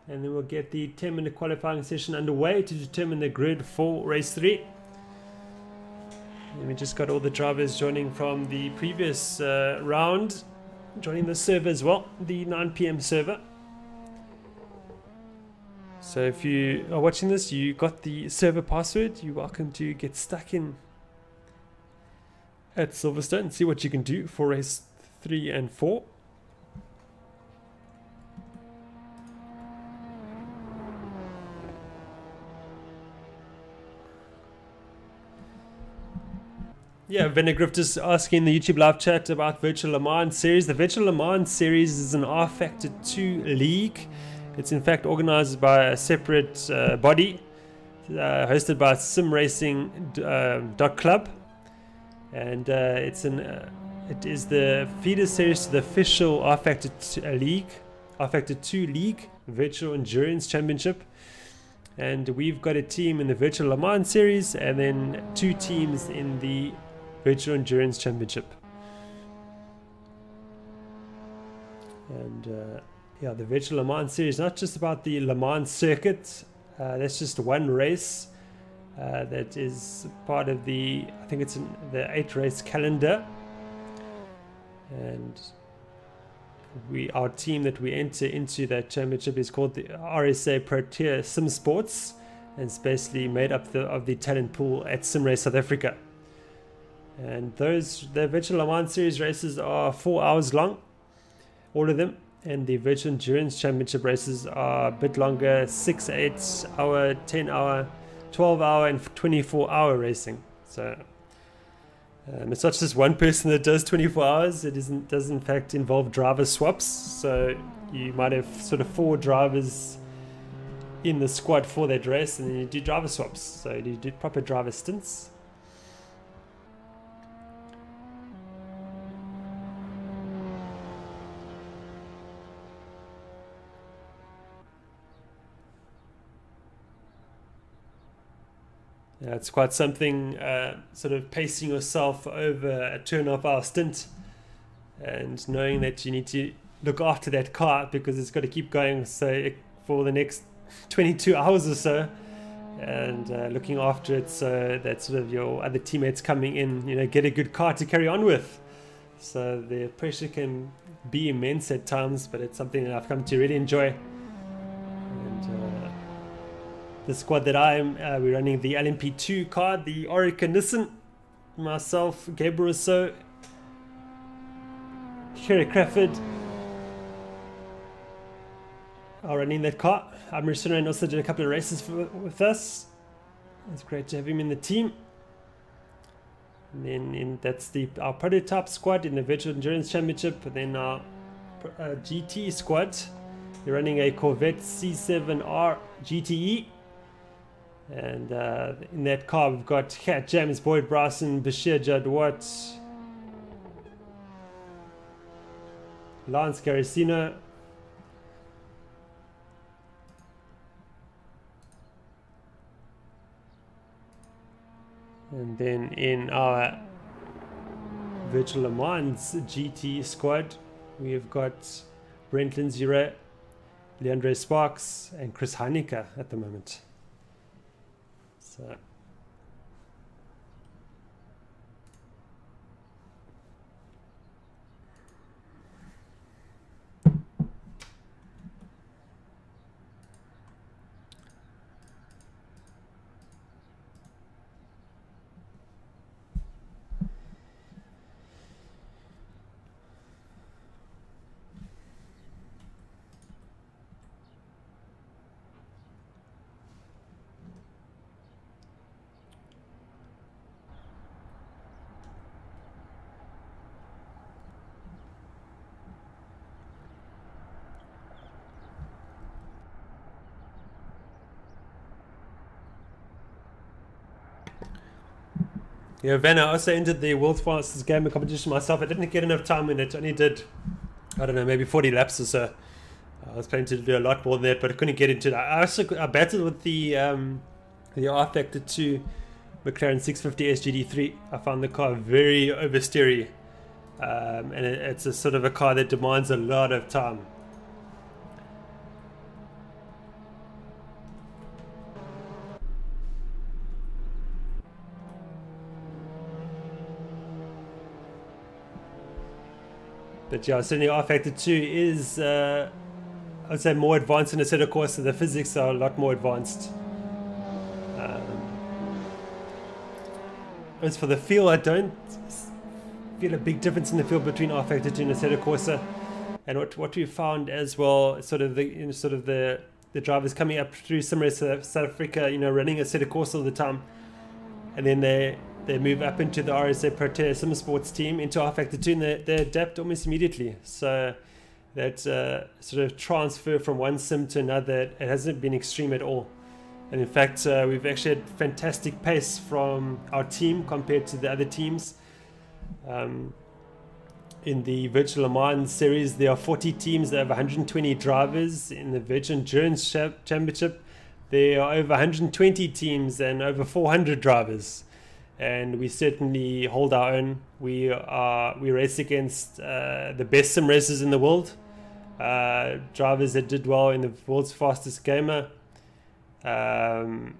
And then we'll get the 10-minute qualifying session underway to determine the grid for race 3. And we just got all the drivers joining from the previous round, joining the server as well, the 9 PM server. So if you are watching this, you got the server password, you're welcome to get stuck in at Silverstone and see what you can do for race 3 and 4. Yeah, Venegrift just asking the YouTube live chat about Virtual Le Mans series. The Virtual Le Mans series is an R Factor 2 league. It's in fact organized by a separate body, hosted by simRacing.club. And it is the feeder series to the official R Factor 2 league, Virtual Endurance Championship. And we've got a team in the Virtual Le Mans series and then 2 teams in the Virtual Endurance Championship. And yeah, the Virtual Le Mans series, not just about the Le Mans circuit. That's just one race. That is part of the, I think it's in the 8-race calendar, and our team that we enter into that championship is called the RSA Protea Sim Sports, and it's basically made up of the talent pool at SimRace South Africa. And the Virtual Le Mans series races are 4 hours long, all of them, and the Virtual Endurance Championship races are a bit longer, 6, 8 hour, 10 hour, 12-hour and 24-hour racing. So it's not just one person that does 24 hours. It does in fact involve driver swaps. So you might have sort of 4 drivers in the squad for that race, and then you do driver swaps. So you do proper driver stints. It's quite something, sort of pacing yourself over a 2.5-hour stint and knowing that you need to look after that car because it's got to keep going for the next 22 hours or so, and looking after it so that sort of your other teammates coming in, get a good car to carry on with. So the pressure can be immense at times, but it's something that I've come to really enjoy. The squad that we're running the LMP2 car, the Orica Nissan, myself, Gabriel Rousseau, Kerry Crawford are running that car. Amrit also did a couple of races with us. It's great to have him in the team. And then that's our prototype squad in the Virtual Endurance Championship. And then our GT squad, they're running a Corvette C7R GTE. And in that car we've got Cat James, Boyd Bryson, Bashir Jadwat, Lance Garicino, and then in our Virtual Le Mans GT squad we've got Brent Lindsay, Leandre Sparks and Chris Heineke at the moment. So yeah, Vanna, I also entered the world's fastest gamer competition myself. I didn't get enough time in it. I only did, I don't know, maybe 40 laps or so. I was planning to do a lot more than that, but I couldn't get into it. I battled with the R Factor 2 McLaren 650 SGD3. I found the car very oversteery, and it's a sort of a car that demands a lot of time. But yeah, certainly R Factor 2 is, I would say, more advanced in Assetto Corsa. The physics are a lot more advanced. As for the feel, I don't feel a big difference in the feel between R Factor 2 and Assetto Corsa. And what we found as well, sort of the drivers coming up through SimRace South Africa, running Assetto Corsa all the time, and then they move up into the RSA Protea Sim Sports team into R Factor 2, and they adapt almost immediately. So that sort of transfer from one sim to another, it hasn't been extreme at all. And in fact, we've actually had fantastic pace from our team compared to the other teams. In the Virtual Le Mans series, there are 40 teams that have 120 drivers. In the Virtual Endurance Championship, there are over 120 teams and over 400 drivers. And we certainly hold our own. We race against the best sim racers in the world, drivers that did well in the world's fastest gamer, and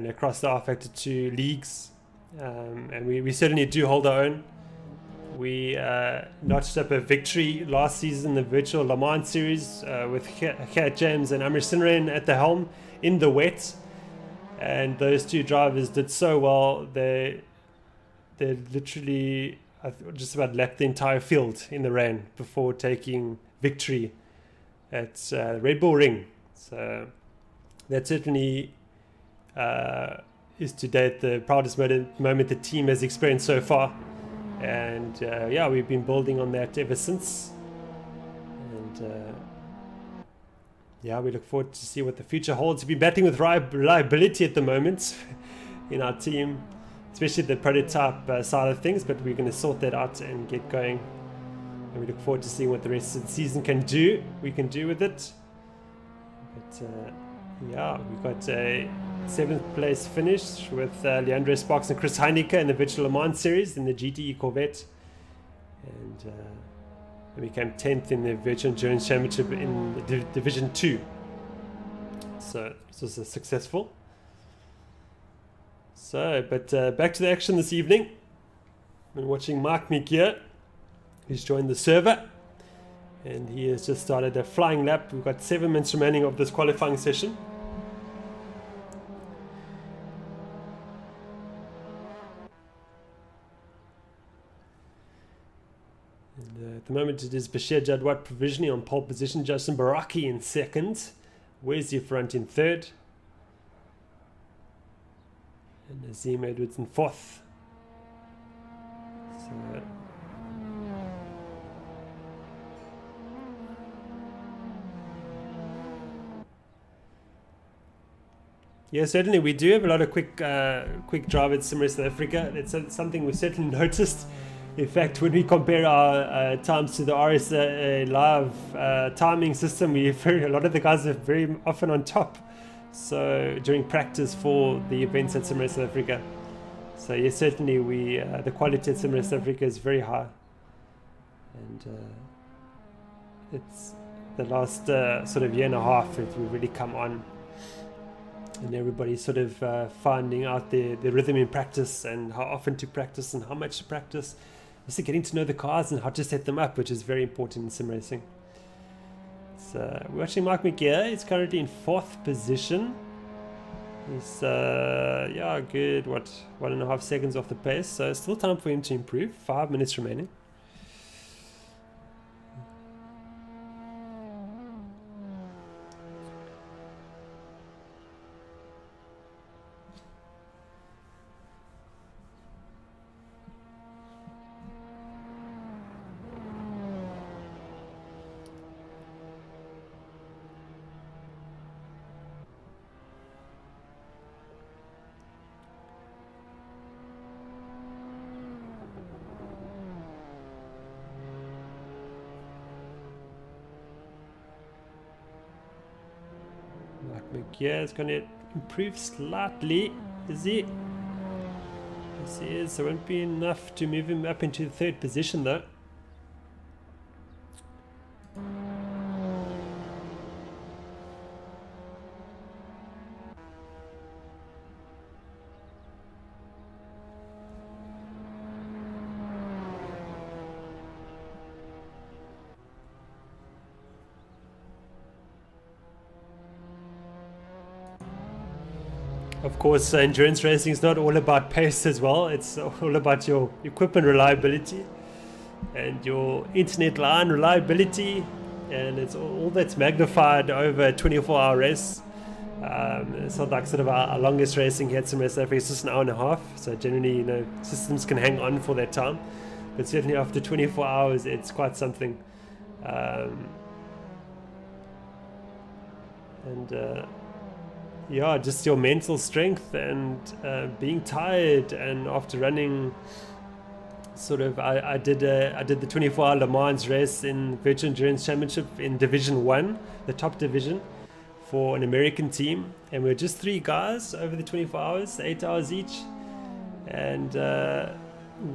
across the R Factor 2 leagues, and we certainly do hold our own. We notched up a victory last season in the Virtual Le Mans series with Kat James and Amr Sinrain at the helm in the wet. And those two drivers did so well, they literally just about lapped the entire field in the rain before taking victory at Red Bull Ring. So that certainly is to date the proudest moment the team has experienced so far. And yeah, we've been building on that ever since. And yeah, we look forward to see what the future holds. We've been battling with reliability at the moment in our team, especially the prototype side of things, but we're going to sort that out and get going. And we look forward to seeing what the rest of the season we can do with it. But yeah, we got a 7th place finish with Leandro Sparks and Chris Heineke in the Virtual Le Mans series in the GTE Corvette. And we became 10th in the Virtual Endurance Championship in the Division 2. So this was successful. So, but back to the action this evening. We're watching Mark Mikier, who's joined the server. And he has just started a flying lap. We've got 7 minutes remaining of this qualifying session. At the moment it is Bashir Jadwat provisionally on pole position, Justin Baraki in 2nd, Wesley Front in 3rd, and Nazim Edwards in 4th. So, yeah, certainly we do have a lot of quick drivers in SimRace South Africa. It's something we've certainly noticed. In fact, when we compare our times to the RSA live timing system, a lot of the guys are very often on top. So during practice for the events at SimRace South Africa. So yes, certainly the quality at SimRace South Africa is very high. And it's the last sort of year and a half that we've really come on. And everybody's sort of finding out the rhythm in practice and how often to practice and how much to practice. Also getting to know the cars and how to set them up, which is very important in sim racing. So we're watching Mark McGear. He's currently in 4th position. He's yeah, good 1.5 seconds off the pace, so still time for him to improve. 5 minutes remaining. Yeah, it's going to improve slightly. Is he? Yes, he is. There won't be enough to move him up into the third position, though. Of course, endurance racing is not all about pace as well. It's all about your equipment reliability and your internet line reliability, and it's all that's magnified over a 24-hour race. It's not like sort of our longest racing here at Sim South Africa. It's just an hour and a half, so generally, you know, systems can hang on for that time, but certainly after 24 hours, it's quite something. Yeah, just your mental strength and being tired, and after running sort of, I did the 24-hour Le Mans race in Virtual Endurance Championship in Division 1, the top division, for an American team, and we were just 3 guys over the 24 hours, 8 hours each, and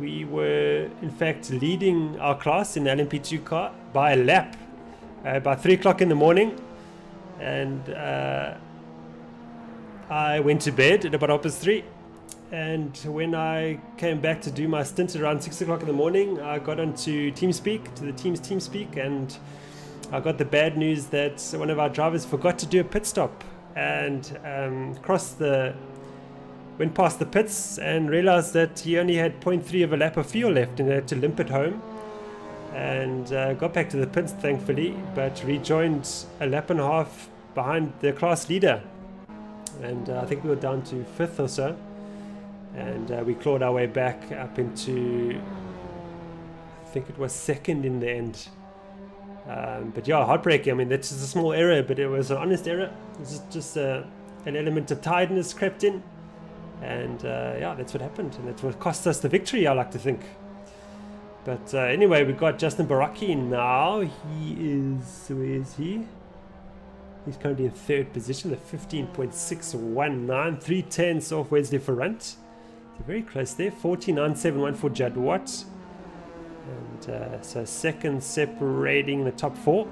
we were in fact leading our class in the LMP2 car by a lap by 3 o'clock in the morning, and I went to bed at about 3:30, and when I came back to do my stint at around 6 o'clock in the morning, I got onto TeamSpeak, to the team's TeamSpeak, and I got the bad news that one of our drivers forgot to do a pit stop, and went past the pits and realized that he only had 0.3 of a lap of fuel left and had to limp it home, and got back to the pits thankfully, but rejoined a lap and a half behind the class leader. And I think we were down to 5th or so, and we clawed our way back up into, I think it was 2nd in the end. But yeah, heartbreaking. I mean, that's just a small error, but it was an honest error. It's just an element of tiredness crept in, and yeah, that's what happened, and that's what cost us the victory, I like to think. But anyway, we got Justin Baraki now. He is, where is he? He's currently in 3rd position, the 15.619, 3/10 off Wesley Ferrant. So very close there, 49.71 for Judd Watt. And so 2nd separating the top 4.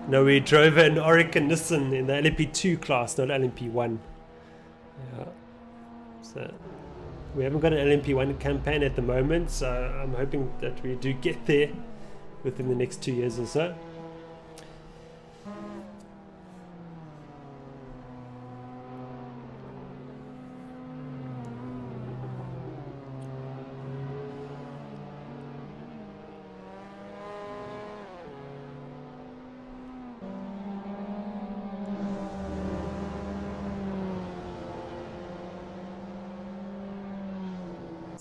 No, we drove an Orica Nissan in the LMP2 class, not LMP1. Yeah. So we haven't got an LMP1 campaign at the moment, so I'm hoping that we do get there within the next 2 years or so.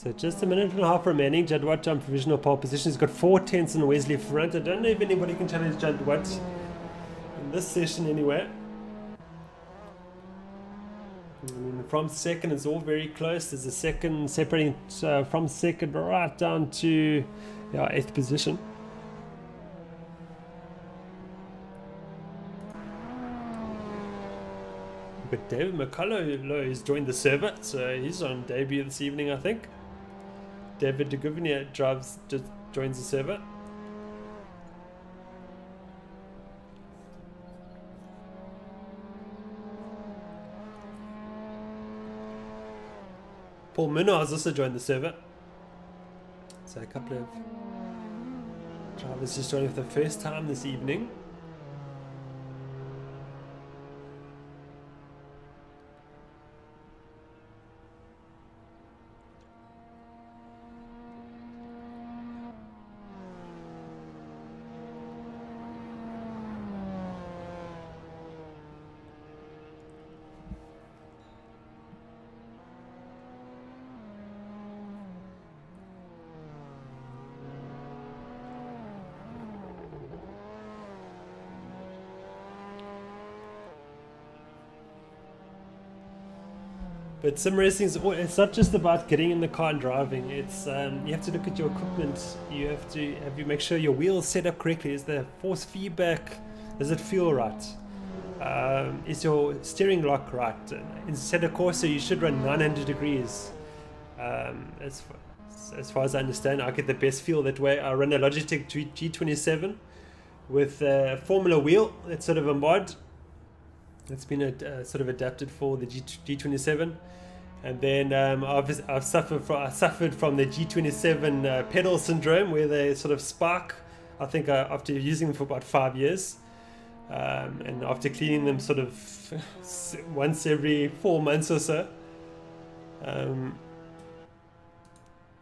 So just a minute and a half remaining. Judd Watt on provisional pole position. He's got 4/10 on Wesley Ferrant. I don't know if anybody can challenge Judd Watt in this session anyway. I mean, from 2nd, it's all very close. There's a 2nd separating from 2nd right down to 8th position. We've got David McCullough who's joined the server, so he's on debut this evening, I think. David de Gouvenier just joins the server. Paul Munoz has also joined the server. So a couple of drivers just joining for the first time this evening. But sim racing it's not just about getting in the car and driving. It's you have to look at your equipment. You have to make sure your wheels set up correctly. Is the force feedback? Does it feel right? is your steering lock right? Instead of Corsa, you should run 900 degrees. As far as I understand, I get the best feel that way. I run a Logitech G27 with a Formula wheel. It's sort of a mod. It's been sort of adapted for the G27. And then I've suffered from the G27 pedal syndrome, where they sort of spark. I think after using them for about 5 years, and after cleaning them sort of once every 4 months or so,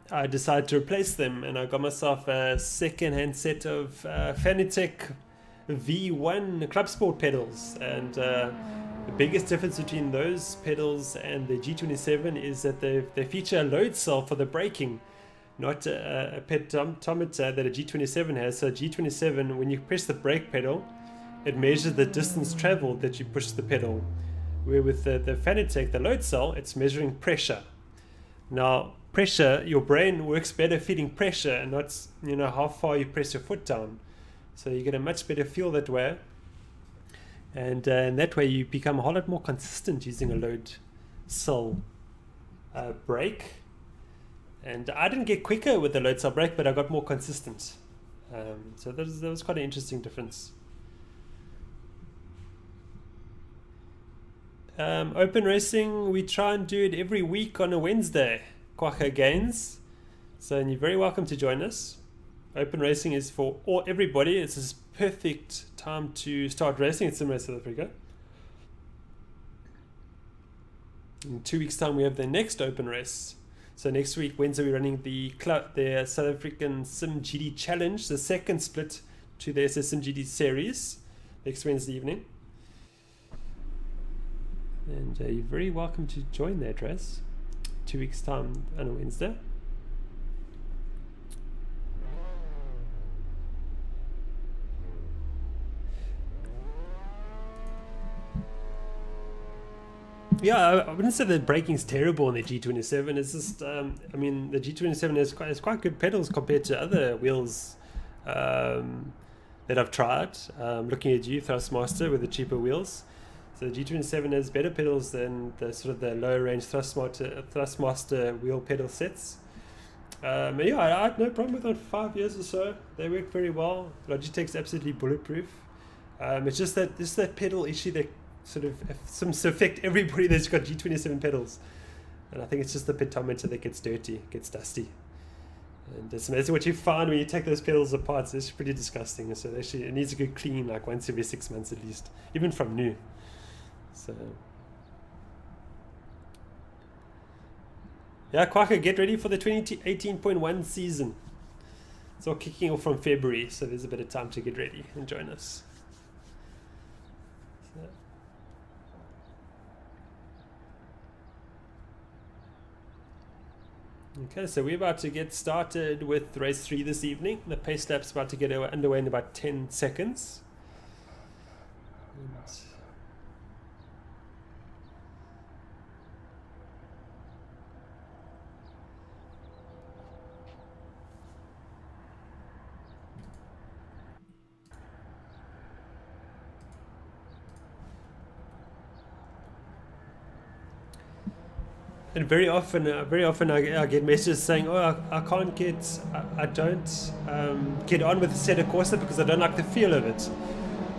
I decided to replace them, and I got myself a second-hand set of Fanatec V1 Club Sport pedals. And the biggest difference between those pedals and the G27 is that they feature a load cell for the braking, not a pedometer that a G27 has. So G27, when you press the brake pedal, it measures the distance traveled that you push the pedal. Where with the Fanatec, the load cell, it's measuring pressure. Now, pressure, your brain works better feeling pressure and not, how far you press your foot down. So you get a much better feel that way. And that way you become a whole lot more consistent using a load cell brake. And I didn't get quicker with the load cell brake, but I got more consistent. So that was quite an interesting difference. Open racing, we try and do it every week on a Wednesday. Kwaka Gains. So you're very welcome to join us. Open racing is for everybody. It's a perfect time to start racing at SimRace South Africa. In 2 weeks' time, we have the next open race. So next week, Wednesday, we're running the South African SimGD Challenge, the second split to the SS SimGD series, next Wednesday evening. And you're very welcome to join that race. 2 weeks' time on a Wednesday. Yeah, I wouldn't say that braking's terrible on the G27. It's just, I mean, the G27 has quite good pedals compared to other wheels that I've tried. Looking at you, Thrustmaster, with the cheaper wheels. So the G27 has better pedals than the sort of the lower range Thrustmaster wheel pedal sets. Yeah, I had no problem with them for 5 years or so. They work very well. Logitech's absolutely bulletproof. It's just that pedal issue that sort of seems to affect everybody that's got G27 pedals. And I think it's just the pedometer that gets dirty, gets dusty. And it's amazing what you find when you take those pedals apart. It's pretty disgusting. So actually it needs a good clean, like once every 6 months at least, even from new. So yeah, Kwaka, get ready for the 2018.1 season. It's all kicking off from February, so there's a bit of time to get ready and join us. Okay, so we're about to get started with race 3 this evening. The pace lap's about to get underway in about 10 seconds. And very often I get messages saying, "Oh, I can't I don't get on with the Assetto Corsa because I don't like the feel of it."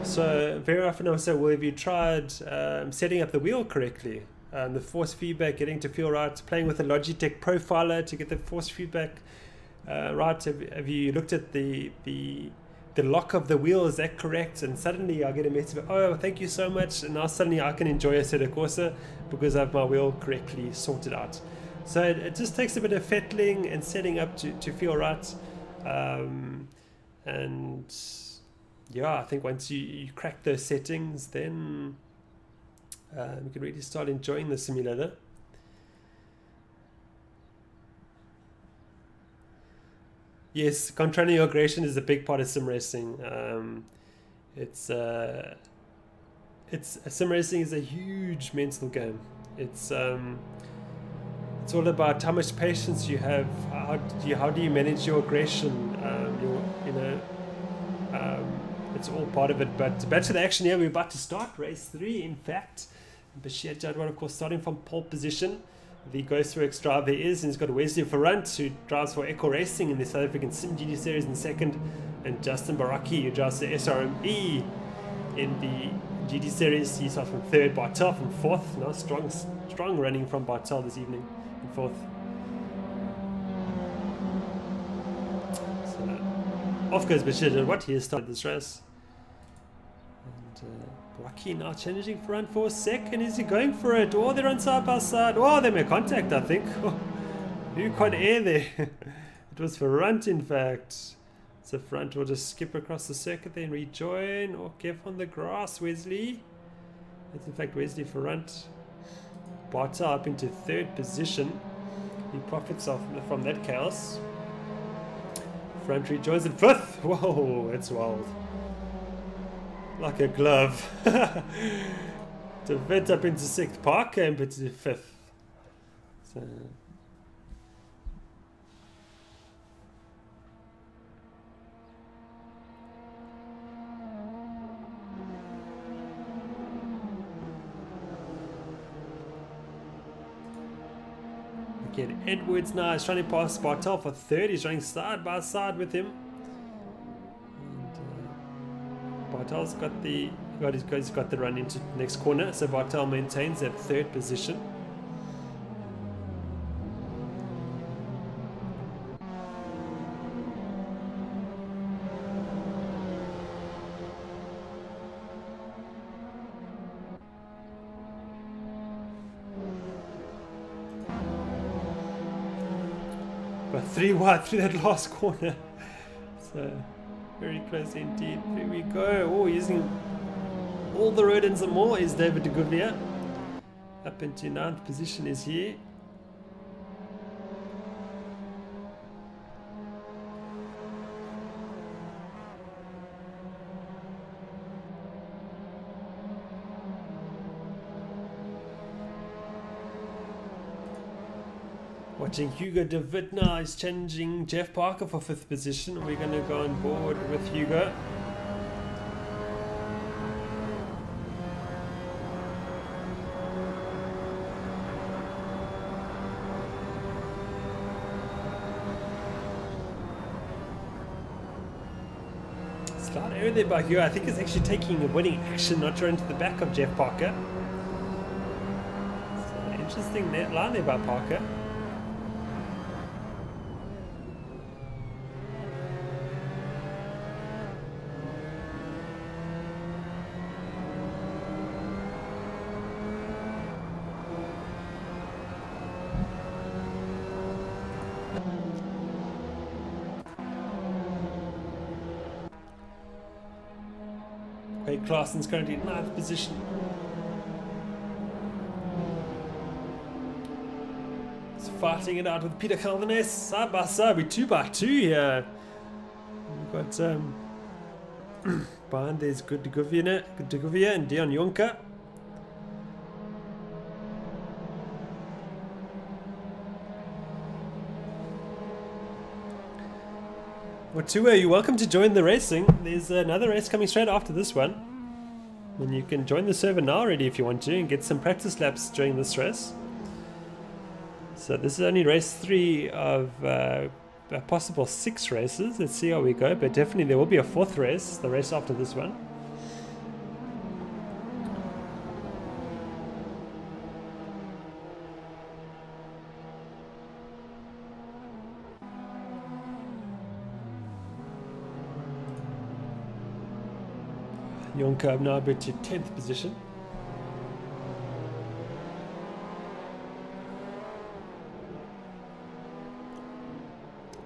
So very often I'll say, "Well, have you tried setting up the wheel correctly? The force feedback, getting to feel right, playing with a Logitech profiler to get the force feedback right? Have you looked at the lock of the wheel? Is that correct?" And suddenly I get a message, "Oh, thank you so much," and now suddenly I can enjoy a Assetto Corsa because I have my wheel correctly sorted out. So it just takes a bit of fettling and setting up to feel right. And yeah, I think once you crack those settings, then you can really start enjoying the simulator. Yes, controlling your aggression is a big part of sim racing. Sim racing is a huge mental game. It's all about how much patience you have. How do you manage your aggression? it's all part of it. But back to the action here. We're about to start race 3, in fact. Bashir Jadwal, of course, starting from pole position. The Ghost Works driver is, and he's got Wesley Ferrant, who drives for Echo Racing in the South African Sim GT Series in second, and Justin Baraki, who drives the SRME in the GT Series. He starts from third, Bartel from fourth. Now strong running from Bartel this evening in fourth. So off goes Bashir. What he has started this race. And Baraki now challenging Ferrant for a second. Is he going for it? Oh, they're on side by side. Oh, they made contact, I think. You can't air there. It was Ferrant, in fact. So Ferrant will just skip across the circuit, then rejoin. Oh, careful on the grass, Wesley. That's in fact Wesley Ferrant. Barta up into third position. He profits off from that chaos. Ferrant rejoins in fifth. Whoa, that's wild. Like a glove. To vet up into sixth. Parker into fifth. So again, Edwards now is trying to pass Bartel for third. He's running side by side with him. And Bartel's got the he's got the run into the next corner, so Bartel maintains that third position. But 3 wide through that last corner. So very close indeed. Here we go. Oh, using all the road and some more is David de Gouveia. Up into 9th position is here. Watching Hugo de Wit now is challenging Jeff Parker for 5th position. We're going to go on board with Hugo. Slight error there by Hugo. I think it's actually taking a winning action, not trying to the back of Jeff Parker. So interesting line there by Parker. Craig Claasen's currently in 9th position. He's fighting it out with Peter Calvanes side by side. We're 2 by 2 here. We've got behind there's Good de Gouveia and Dion Jonker. Watua, you're welcome to join the racing. There's another race coming straight after this one. And you can join the server now already if you want to and get some practice laps during this race. So this is only race 3 of a possible 6 races. Let's see how we go, but definitely there will be a 4th race, the race after this one. Jonker now a bit to 10th position.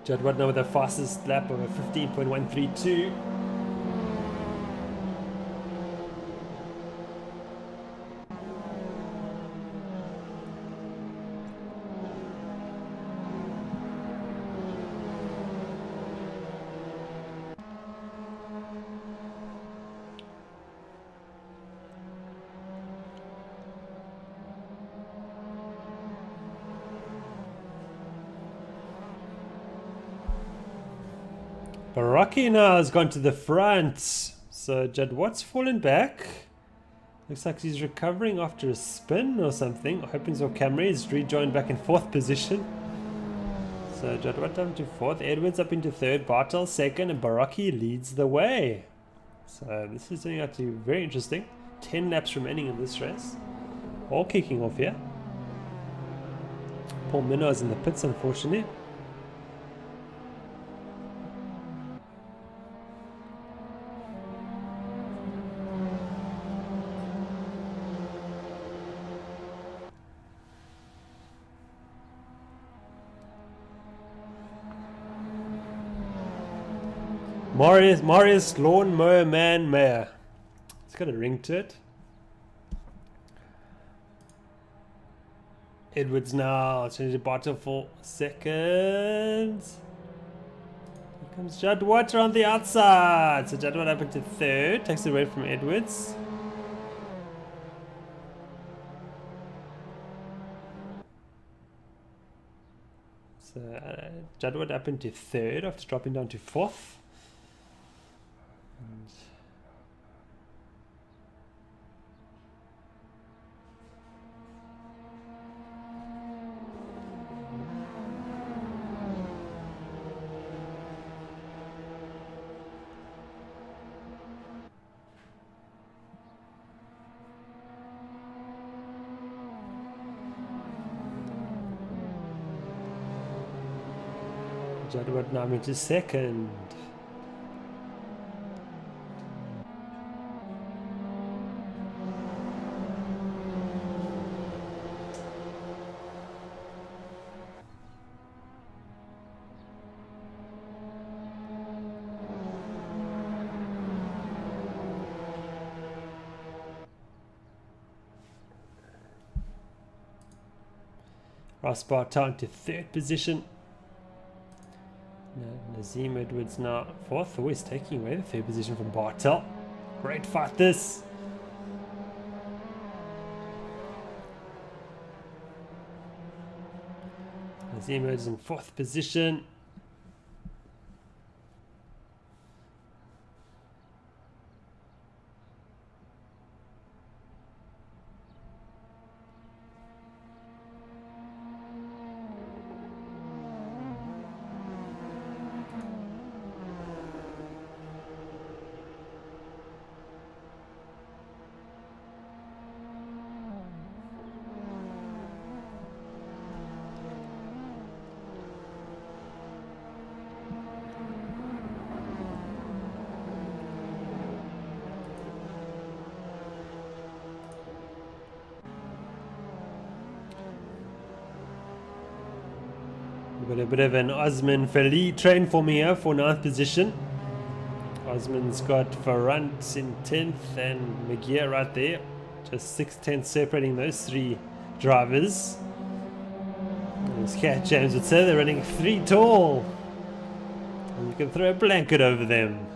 Jadwad now with the fastest lap of a 15.132. Baraki now has gone to the front. So Jadwat's fallen back. Looks like he's recovering after a spin or something. Hoping so. Camry is rejoined back in 4th position. So Jadwat up into 4th, Edwards up into 3rd, Bartel 2nd, and Baraki leads the way. So this is turning out to be very interesting. 10 laps remaining in this race. All kicking off here. Paul Minnow is in the pits, unfortunately. Marius Lawnmower Man Mayor. It's got a ring to it. Edwards now changing to bottom for 2nd. Here comes Jadwat on the outside. So Jadwat up into 3rd. Takes it away from Edwards. So Jadwat up into 3rd after dropping down to 4th. And Jadwat now into 2nd. Ross Barton to 3rd position. Nazim Edwards now 4th. Always taking away the 3rd position from Bartel. Great fight this. Nazim Edwards in 4th position. Got a bit of an Osman Feli train for me here for 9th position. Osman's got Farrant in 10th and McGear right there. Just 6/10 separating those 3 drivers. As Cat James would say, they're running 3 tall. And you can throw a blanket over them.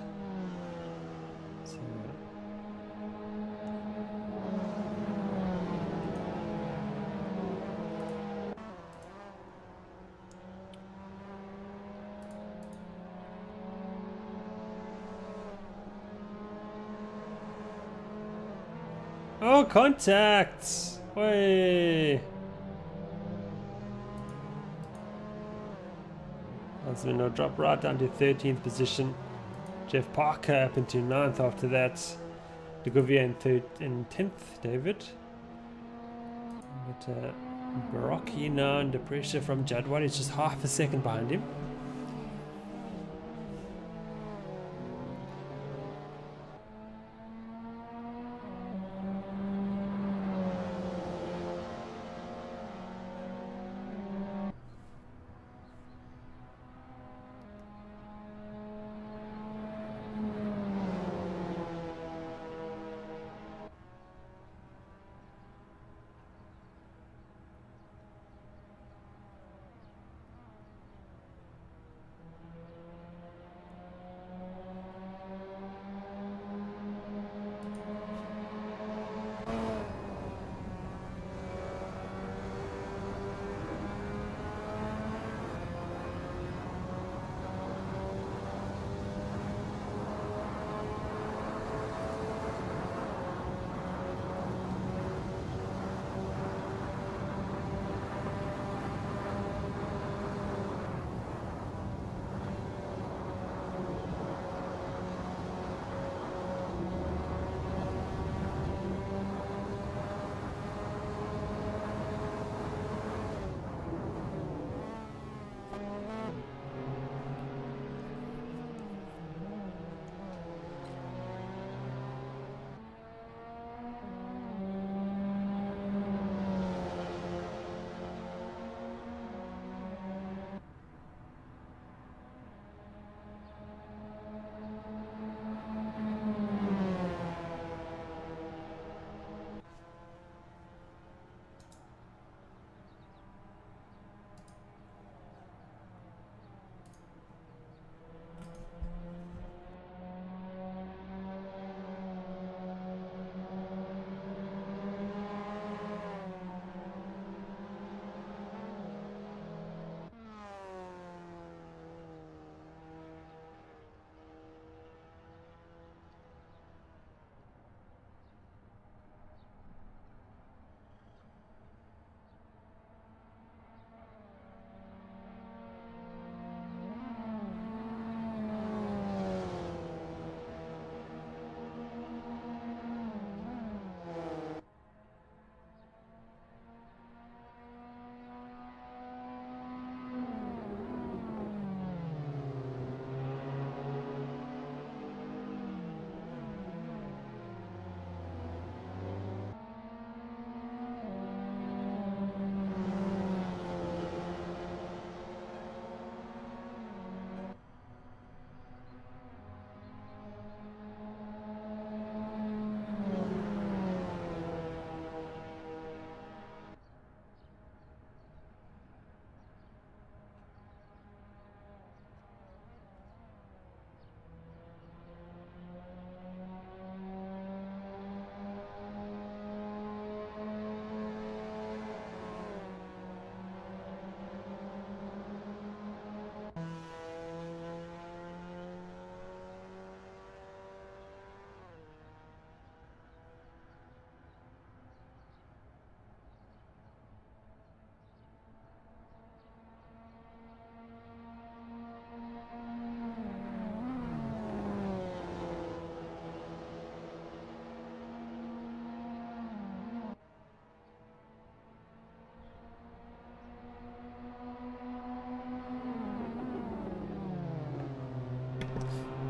Oh, contact! Way. Osman will drop right down to 13th position. Jeff Parker up into 9th after that. Degovia in 10th, David. But Baraki now under pressure from Jadwat. He's just half a second behind him.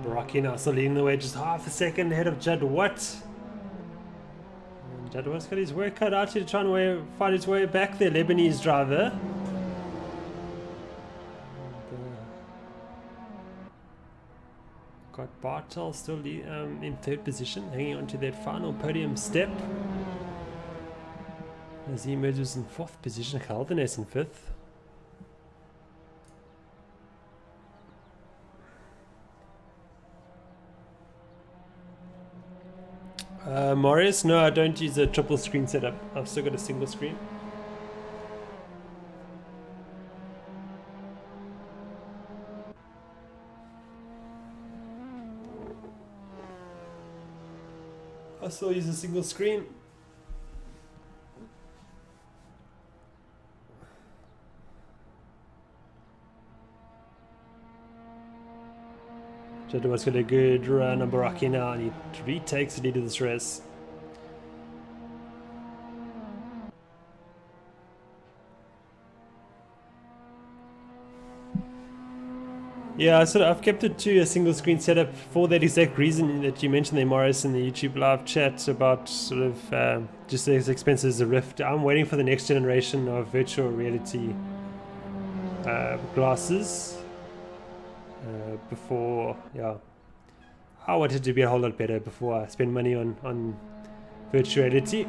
Baraki now still leading the way, just half a second ahead of Judd Watt. And Judd Watt's got his work cut out here to try and find his way back there, Lebanese driver. Got Bartel still in third position, hanging on to that final podium step. As he emerges in fourth position, Holden-Jones in fifth. Morris, no, I don't use a triple screen setup. I've still got a single screen. I still use a single screen. Jadwa's got a good run on Baraki now, and he retakes the lead of this race. Yeah, I've kept it to a single screen setup for that exact reason that you mentioned there, Morris, in the YouTube live chat about sort of just as expensive as the Rift. I'm waiting for the next generation of virtual reality glasses before, yeah. I wanted to be a whole lot better before I spend money on virtual reality.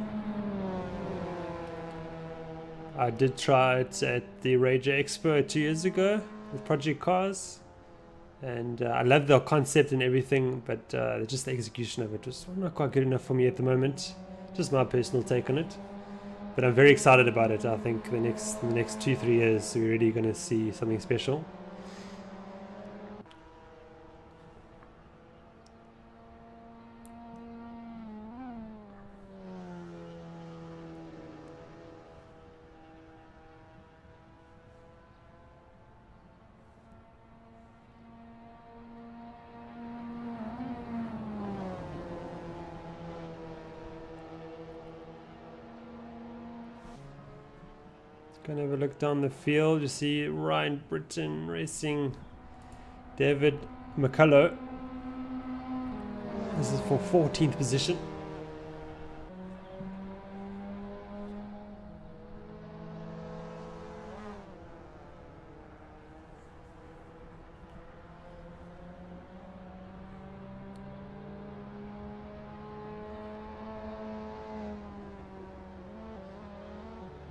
I did try it at the Rager Expo 2 years ago with Project Cars. And I love the concept and everything, but just the execution of it was not quite good enough for me at the moment. Just my personal take on it. But I'm very excited about it. I think in the next 2-3 years we're really going to see something special. Gonna have a look down the field. You see Ryan Britton racing David McCullough. This is for 14th position.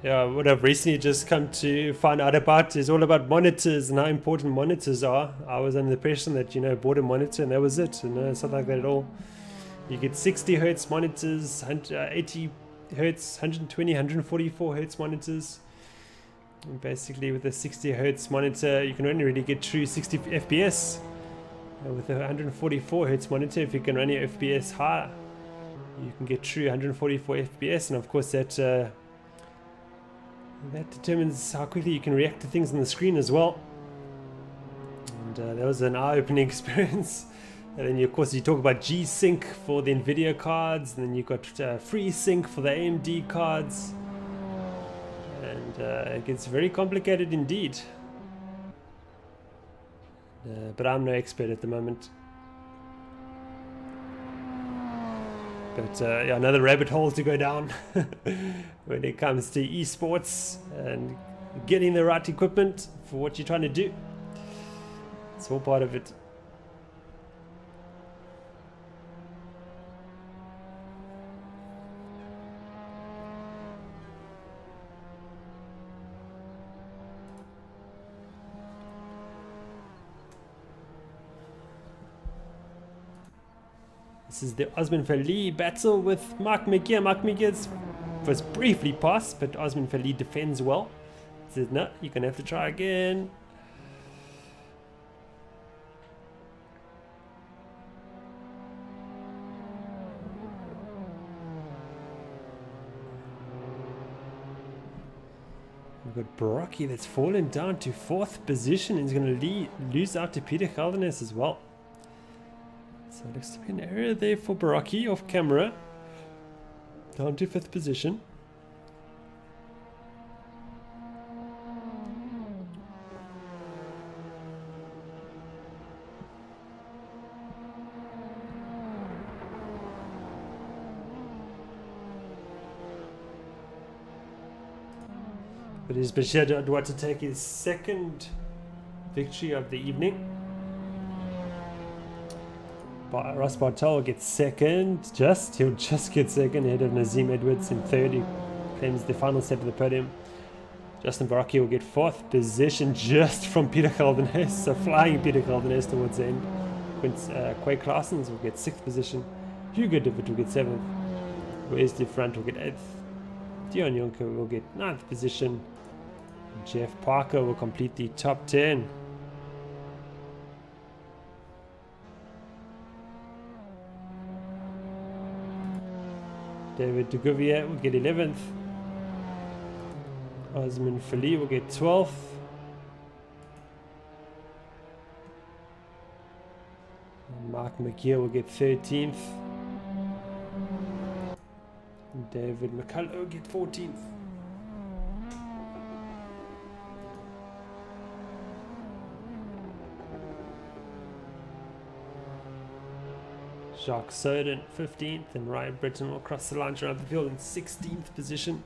Yeah, what I've recently just come to find out about is all about monitors and how important monitors are. I was under the impression that, bought a monitor and that was it. It's not like that at all. You get 60 hertz monitors, 80 hertz, 120, 144 hertz monitors. And basically with a 60 hertz monitor, you can only really get true 60 FPS. With a 144 hertz monitor, if you can run your FPS high, you can get true 144 FPS. And of course that determines how quickly you can react to things on the screen as well. And that was an eye-opening experience. And then of course you talk about G-Sync for the NVIDIA cards, and then you've got FreeSync for the AMD cards. And it gets very complicated indeed. But I'm no expert at the moment. But yeah, another rabbit hole to go down when it comes to esports and getting the right equipment for what you're trying to do. It's all part of it. This is the Osman Fali battle with Mark McGear. Mark McGear was briefly passed, but Osman Fali defends well. Says, no, you're going to have to try again. We've got Baraki that's fallen down to 4th position. He's going to lose out to Peter Holden-Jones as well. So it looks to be an area there for Baraki off camera. Down to 5th position. But is Bashir Adwa to take his second victory of the evening? Ross Bartel will get second. He'll just get second ahead of Nazim Edwards in third. He claims the final step of the podium. Justin Baraki will get fourth position just from Peter Holden-Jones. So flying Peter Holden-Jones towards the end. Quay Claessens will get sixth position. Hugo David will get seventh. Wesley Front will get eighth. Dion Jonker will get ninth position. Jeff Parker will complete the top 10. David de Gouvier will get 11th. Osman Fali will get 12th. And Mark McGeer will get 13th. And David McCullough will get 14th. Jacques Soden 15th, and Ryan Britton will cross the line around the field in 16th position.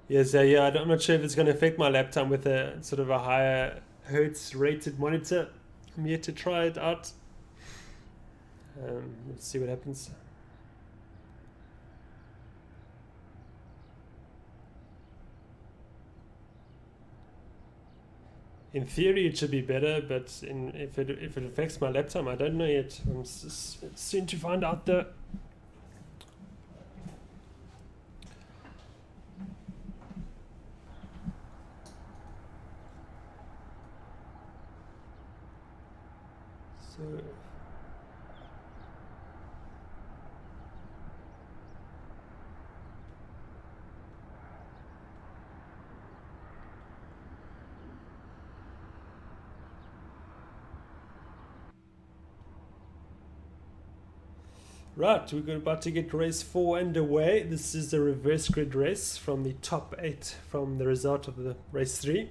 Yes, yeah, I'm not sure if it's going to affect my lap time with a sort of a higher hertz rated monitor. I'm yet to try it out. Let's see what happens. In theory, it should be better, but if it affects my lap time, I don't know yet. I'm soon to find out though. Right, we're about to get race 4 underway. This is a reverse grid race from the top 8 from the result of the race 3.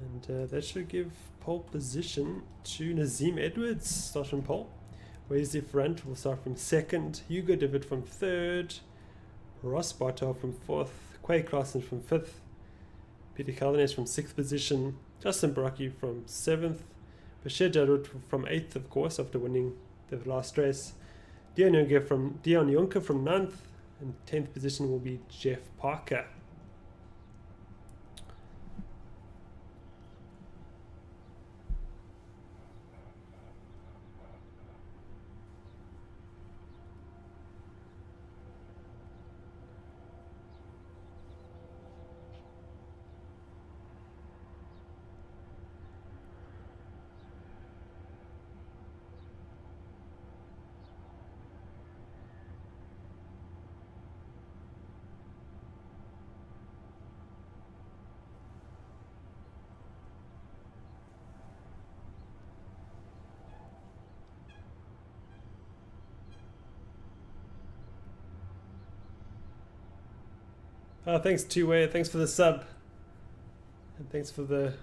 And that should give pole position to Nazim Edwards, start from pole. Wesley Front will start from 2nd, Hugo David from 3rd, Ross Bartel from 4th, Quay Claessens from 5th, Peter Holden-Jones from 6th position, Justin Baraki from 7th, Bashir Jarrod from 8th, of course, after winning the last race. Dion Jonker from 9th, and 10th position will be Jeff Parker. Thanks Two-Way, thanks for the sub, and thanks for the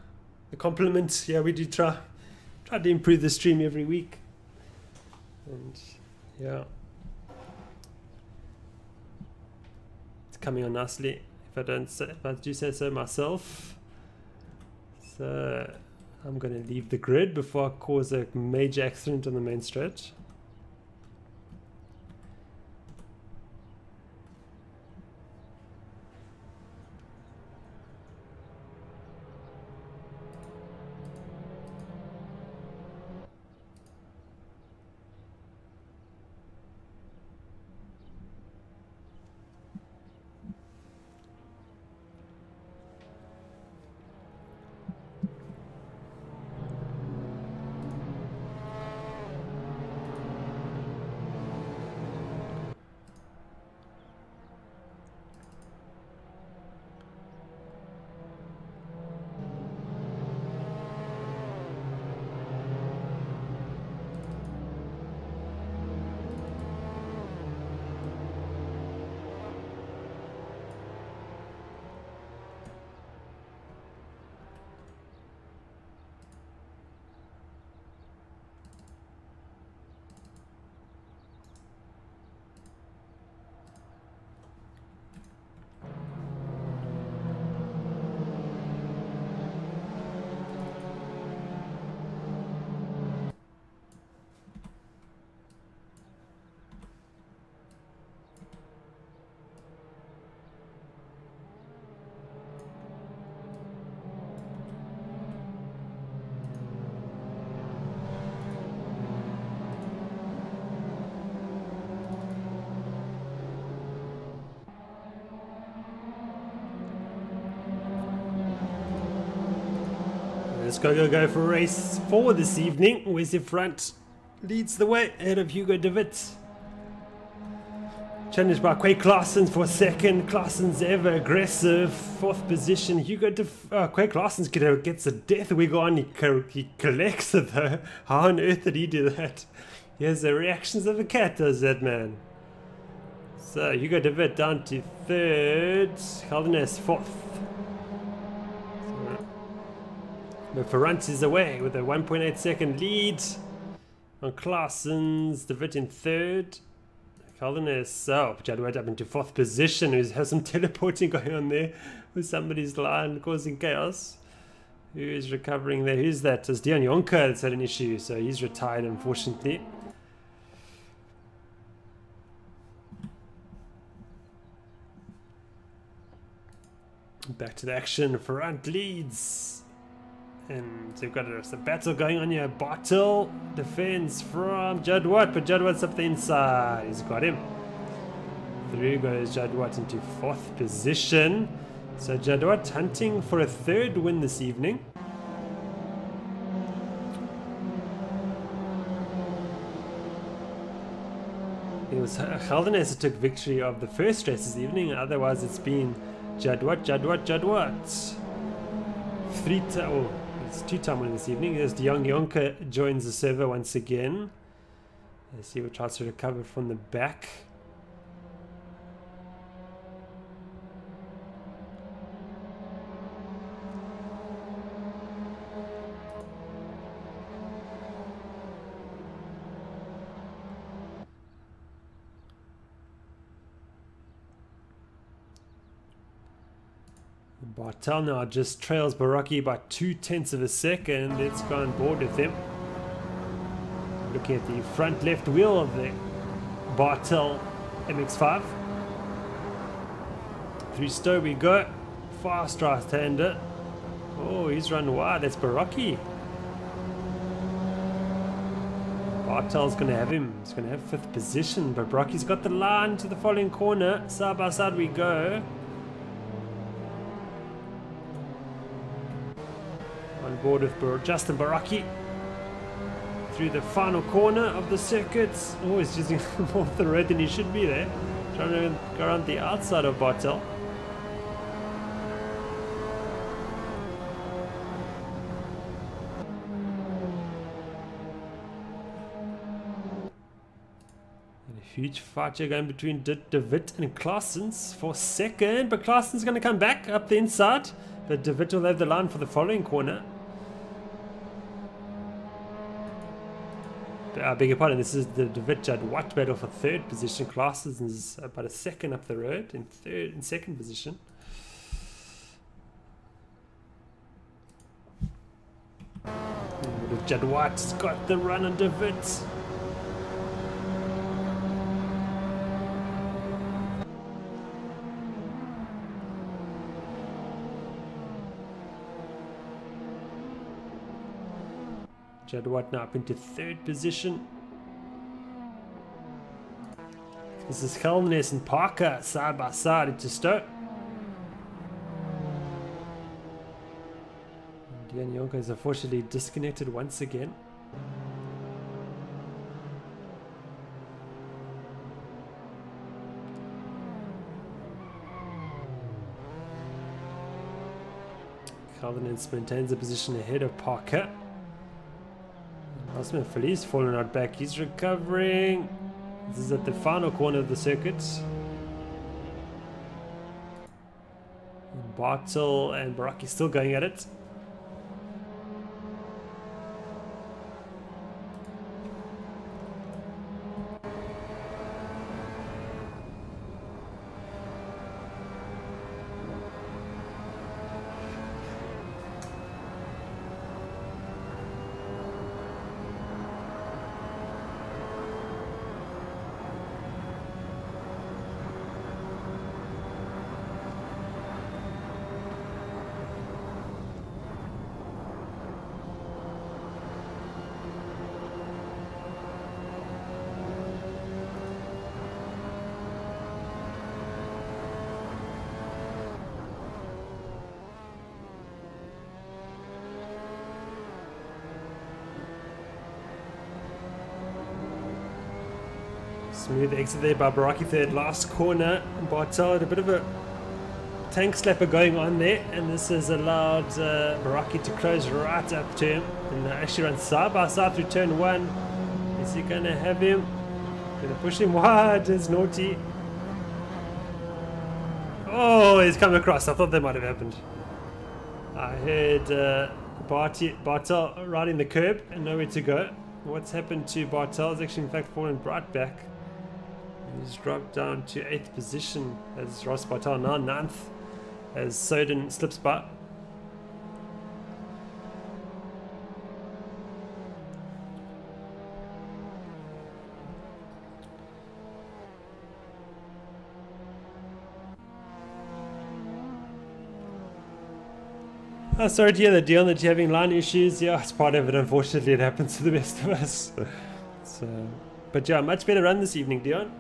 compliment. Yeah, we do try to improve the stream every week, and yeah, it's coming on nicely. If I do say so myself. So I'm going to leave the grid before I cause a major accident on the main stretch. Let's go for race 4 this evening. Wesley Front leads the way ahead of Hugo de Wit. Challenged by Quay Claessens for second. Claessens ever aggressive. 4th position. Quay Claessens gets a death wiggle on. He collects it though. How on earth did he do that? He has the reactions of a cat, does that man. So Hugo de Wit down to 3rd. Holden-Jones 4th. But Ferrant is away with a 1.8 second lead on Claessens. De Wit in 3rd. Holden-Jones Jadwat up into 4th position. Who has some teleporting going on there with somebody's line causing chaos. Who is recovering there? Who's that? It's Dion Jonker that's had an issue, so he's retired unfortunately. Back to the action. Ferrant leads. And they've got a battle going on here. Bartel defends from Jadwat, but Jadwat's up the inside. He's got him. Through goes Jadwat into 4th position. So Jadwat hunting for a 3rd win this evening. It was Holden-Jones who took victory of the first race this evening. Otherwise, it's been Jadwat. It's 2-time win this evening. As Dion Jonker joins the server once again. Let's see what tries to recover from the back. Bartel now just trails Baraki by 0.2 of a second. Let's go on board with him. Looking at the front left wheel of the Bartel MX5. Through Stowe we go. Fast right-hander. Oh, he's run wide. That's Baraki. Bartel's going to have him. He's going to have 5th position. But Baraki's got the line to the following corner. Side by side we go. On board with Justin Baraki through the final corner of the circuit. Oh, he's using more of the road than he should be there. Trying to go around the outside of Bartel. And a huge fight here going between De Wit and Claessens for second. But Claessens going to come back up the inside. But De Wit will have the line for the following corner. I beg your pardon, this is the De Wit Jadwat battle for 3rd position. Claessens is about a second up the road in 2nd position. Jadwat's got the run on De Wit. Jadwat now up into 3rd position. This is Holden-Jones and Parker side by side into Stowe. Dion Jonker is unfortunately disconnected once again. Holden-Jones maintains the position ahead of Parker. Osman Felice falling out back. He's recovering. This is at the final corner of the circuit. Bartel and Baraki still going at it. Smooth exit there by Baraki, third last corner. Bartel had a bit of a tank slapper going on there, and this has allowed Baraki to close right up to him and actually run side by side through turn 1. Is he going to have him? Going to push him wide. It's naughty. Oh, he's come across. I thought that might have happened. I heard Bartel riding the curb and nowhere to go. What's happened to Bartel is actually in fact fallen right back. He's dropped down to 8th position as Ross Bartel, now 9th as Soden slips by. Oh, sorry to hear that, Dion, that you're having line issues. Yeah, it's part of it. Unfortunately, it happens to the best of us. So, but yeah, much better run this evening, Dion.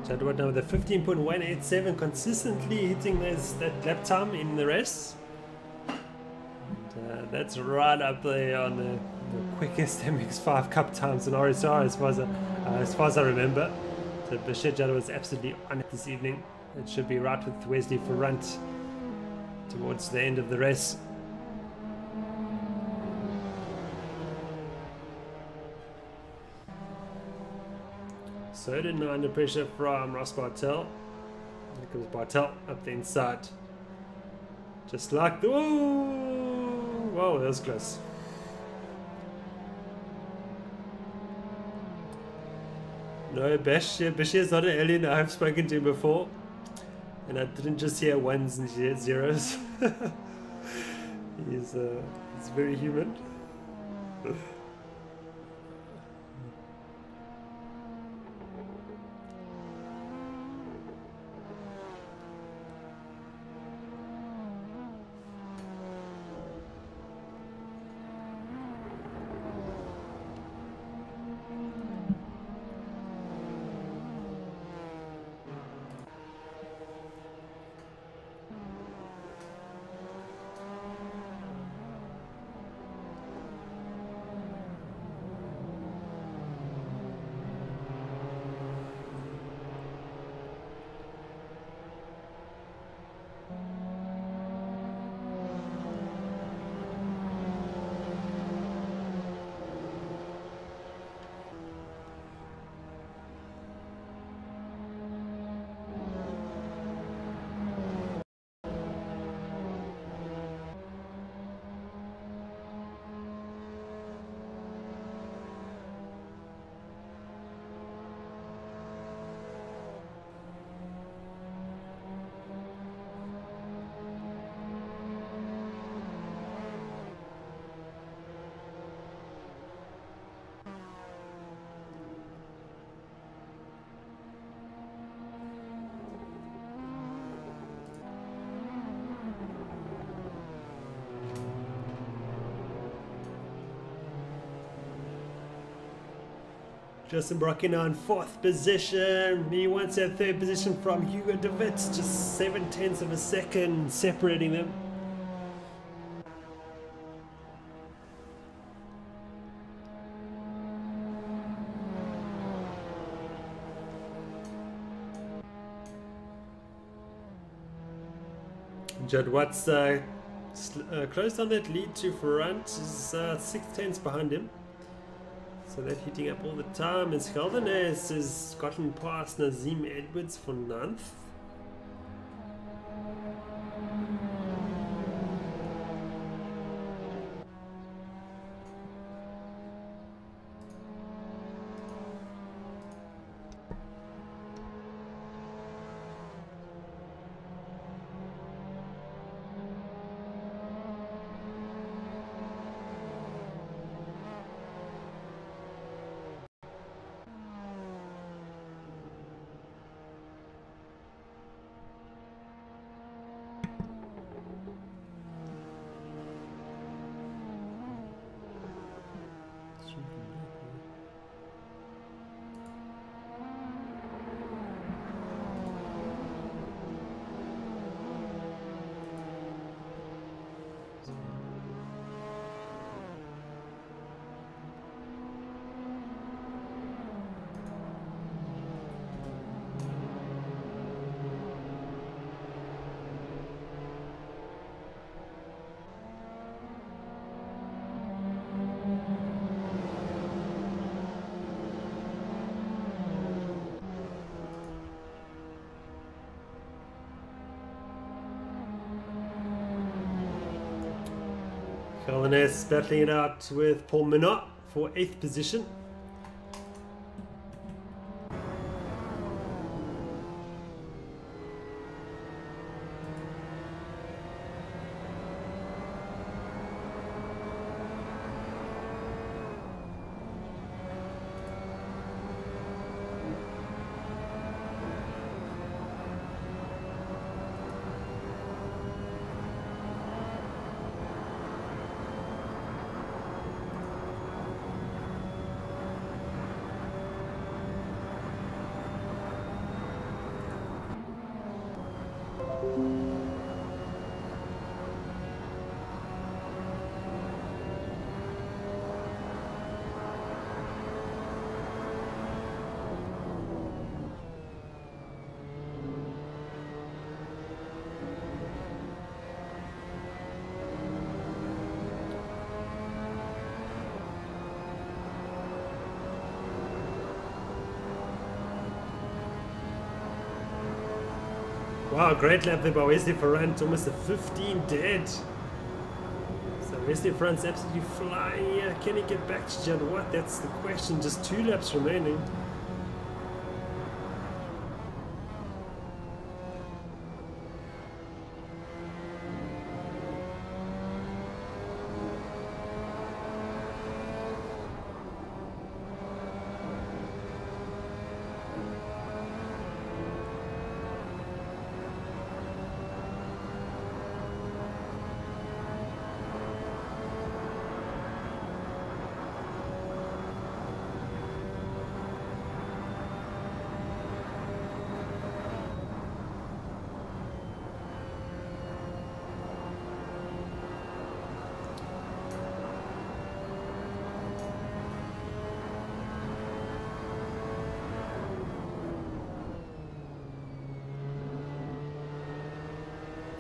Jadwat now with a 15.187, consistently hitting that lap time in the race. And, that's right up there on the quickest MX5 Cup times in RSR as far as I remember. So Bashir Jadwat was absolutely on it this evening. It should be right with Wesley for Runt towards the end of the race. Soden now under pressure from Ross Bartel. Here comes Bartel up the inside. Just like the... Ooh! Whoa, that was close. No, Bashir's not an alien. I've spoken to him before. And I didn't just hear ones and zeros. He's very human. Justin Brocken on 4th position. He wants that 3rd position from Hugo de Wit, just 7/10 of a second separating them. Judd Watts closed on that lead to front, is 6/10 behind him. So they're heating up all the time as Holden-Jones has gotten past Nazim Edwards for 9th. Holden-Jones battling it out with Paul Minot for 8th position. Wow, great lap there by Wesley Ferrand, almost a 15 dead. So Wesley Ferrand's absolutely flying here. Can he get back to Judd Watt? That's the question. Just 2 laps remaining.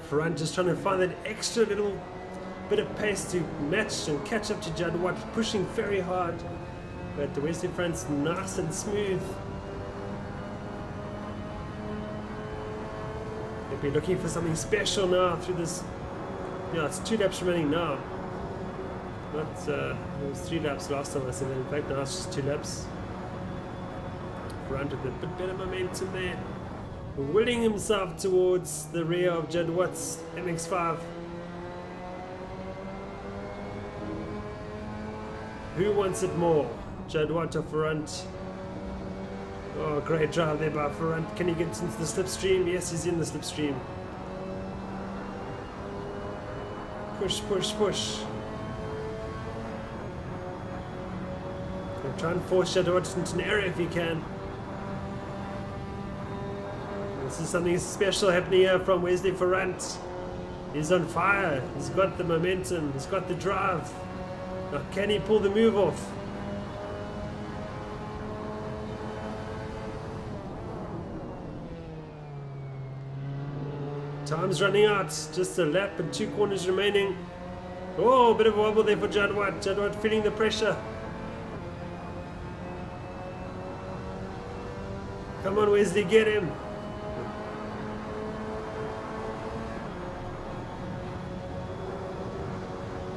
Ferrand just trying to find that extra little bit of pace to match and catch up to Judd Watt, pushing very hard. But the Wesley Ferrand's nice and smooth. They'll be looking for something special now through this. Yeah, it's 2 laps remaining now. Not it was 3 laps last time I said that. In fact, now it's just 2 laps. Ferrand with a bit better momentum there, willing himself towards the rear of Judd Watt's MX5. Who wants it more, Judd Watt or Ferrand? Oh, great drive there by Ferrand. Can he get into the slipstream? Yes, he's in the slipstream. Push, push, push. Try and force Jadwat into an error if you can. This is something special happening here from Wesley Ferrant. He's on fire. He's got the momentum. He's got the drive. Now, can he pull the move off? Time's running out. Just a lap and 2 corners remaining. Oh, a bit of a wobble there for Jadwat. Jadwat feeling the pressure. Come on, Wesley, get him.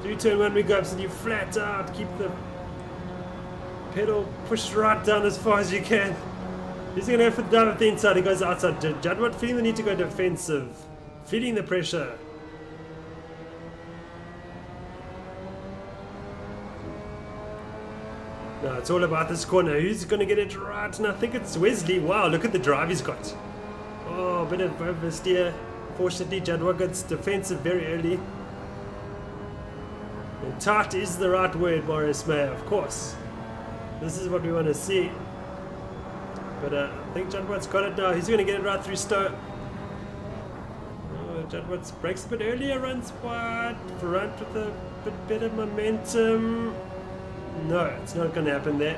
Do turn 1, we go absolutely flat out. Keep the pedal pushed right down as far as you can. He's going to go for the dive at the inside. He goes outside. Jadwat feeling the need to go defensive. Feeling the pressure. No, it's all about this corner. Who's going to get it right? And I think it's Wesley. Wow, look at the drive he's got. Oh, a bit of oversteer. Fortunately, Jadwat gets defensive very early. And tight is the right word, Maurice Mayer, of course. This is what we want to see. But I think Jadwat's got it now. He's going to get it right through Stowe. Oh, Jadwat breaks a bit earlier, runs wide. Ferrant with a bit better momentum. No, it's not going to happen there.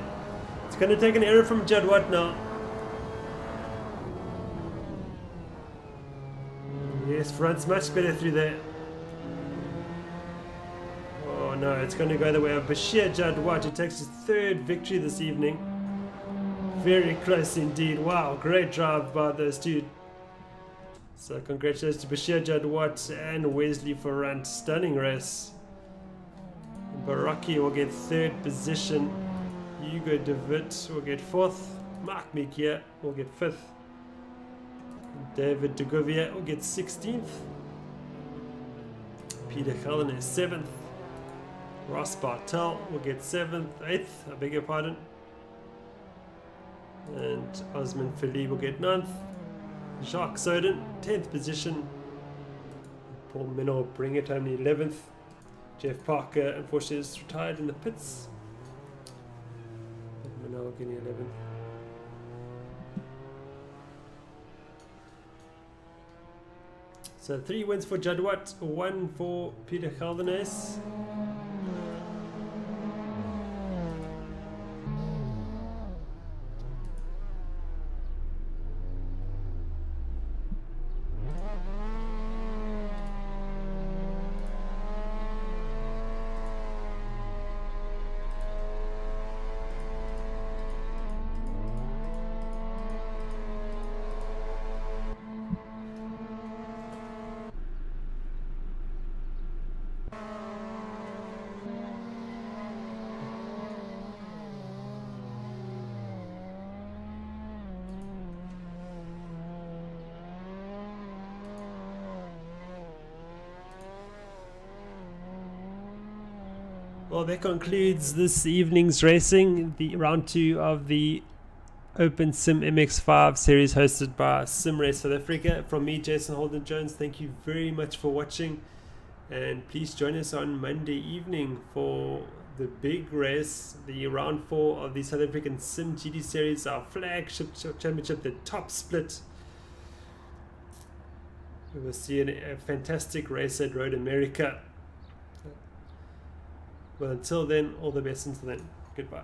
It's going to take an error from Jadwat now. Yes, Ferrant's much better through there. Oh no, it's going to go the way of Bashir Jadwat, who takes his 3rd victory this evening. Very close indeed. Wow, great drive by those two. So congratulations to Bashir Jadwat and Wesley Ferrant. Stunning race. Baraki will get 3rd position. Hugo de Witt will get 4th. Mark Mikia will get 5th. David de Gouvier will get 16th. Peter Cullen is 7th. Ross Bartel will get 7th, 8th, I beg your pardon. And Osman Philippe will get 9th. Jacques Soden, 10th position. Paul Minor will bring it home 11th. Jeff Parker, unfortunately, is retired in the pits. Minor getting 11th. So 3 wins for Jadwat, 1 for Peter Geldernes. Well, that concludes this evening's racing, the round 2 of the Open simMX5 series hosted by SimRace South Africa. From me, Jason Holden-Jones, thank you very much for watching, and please join us on Monday evening for the big race, the round 4 of the South African Sim GT series, our flagship championship, the top split. We will see a fantastic race at Road America. Well, until then, all the best until then. Goodbye.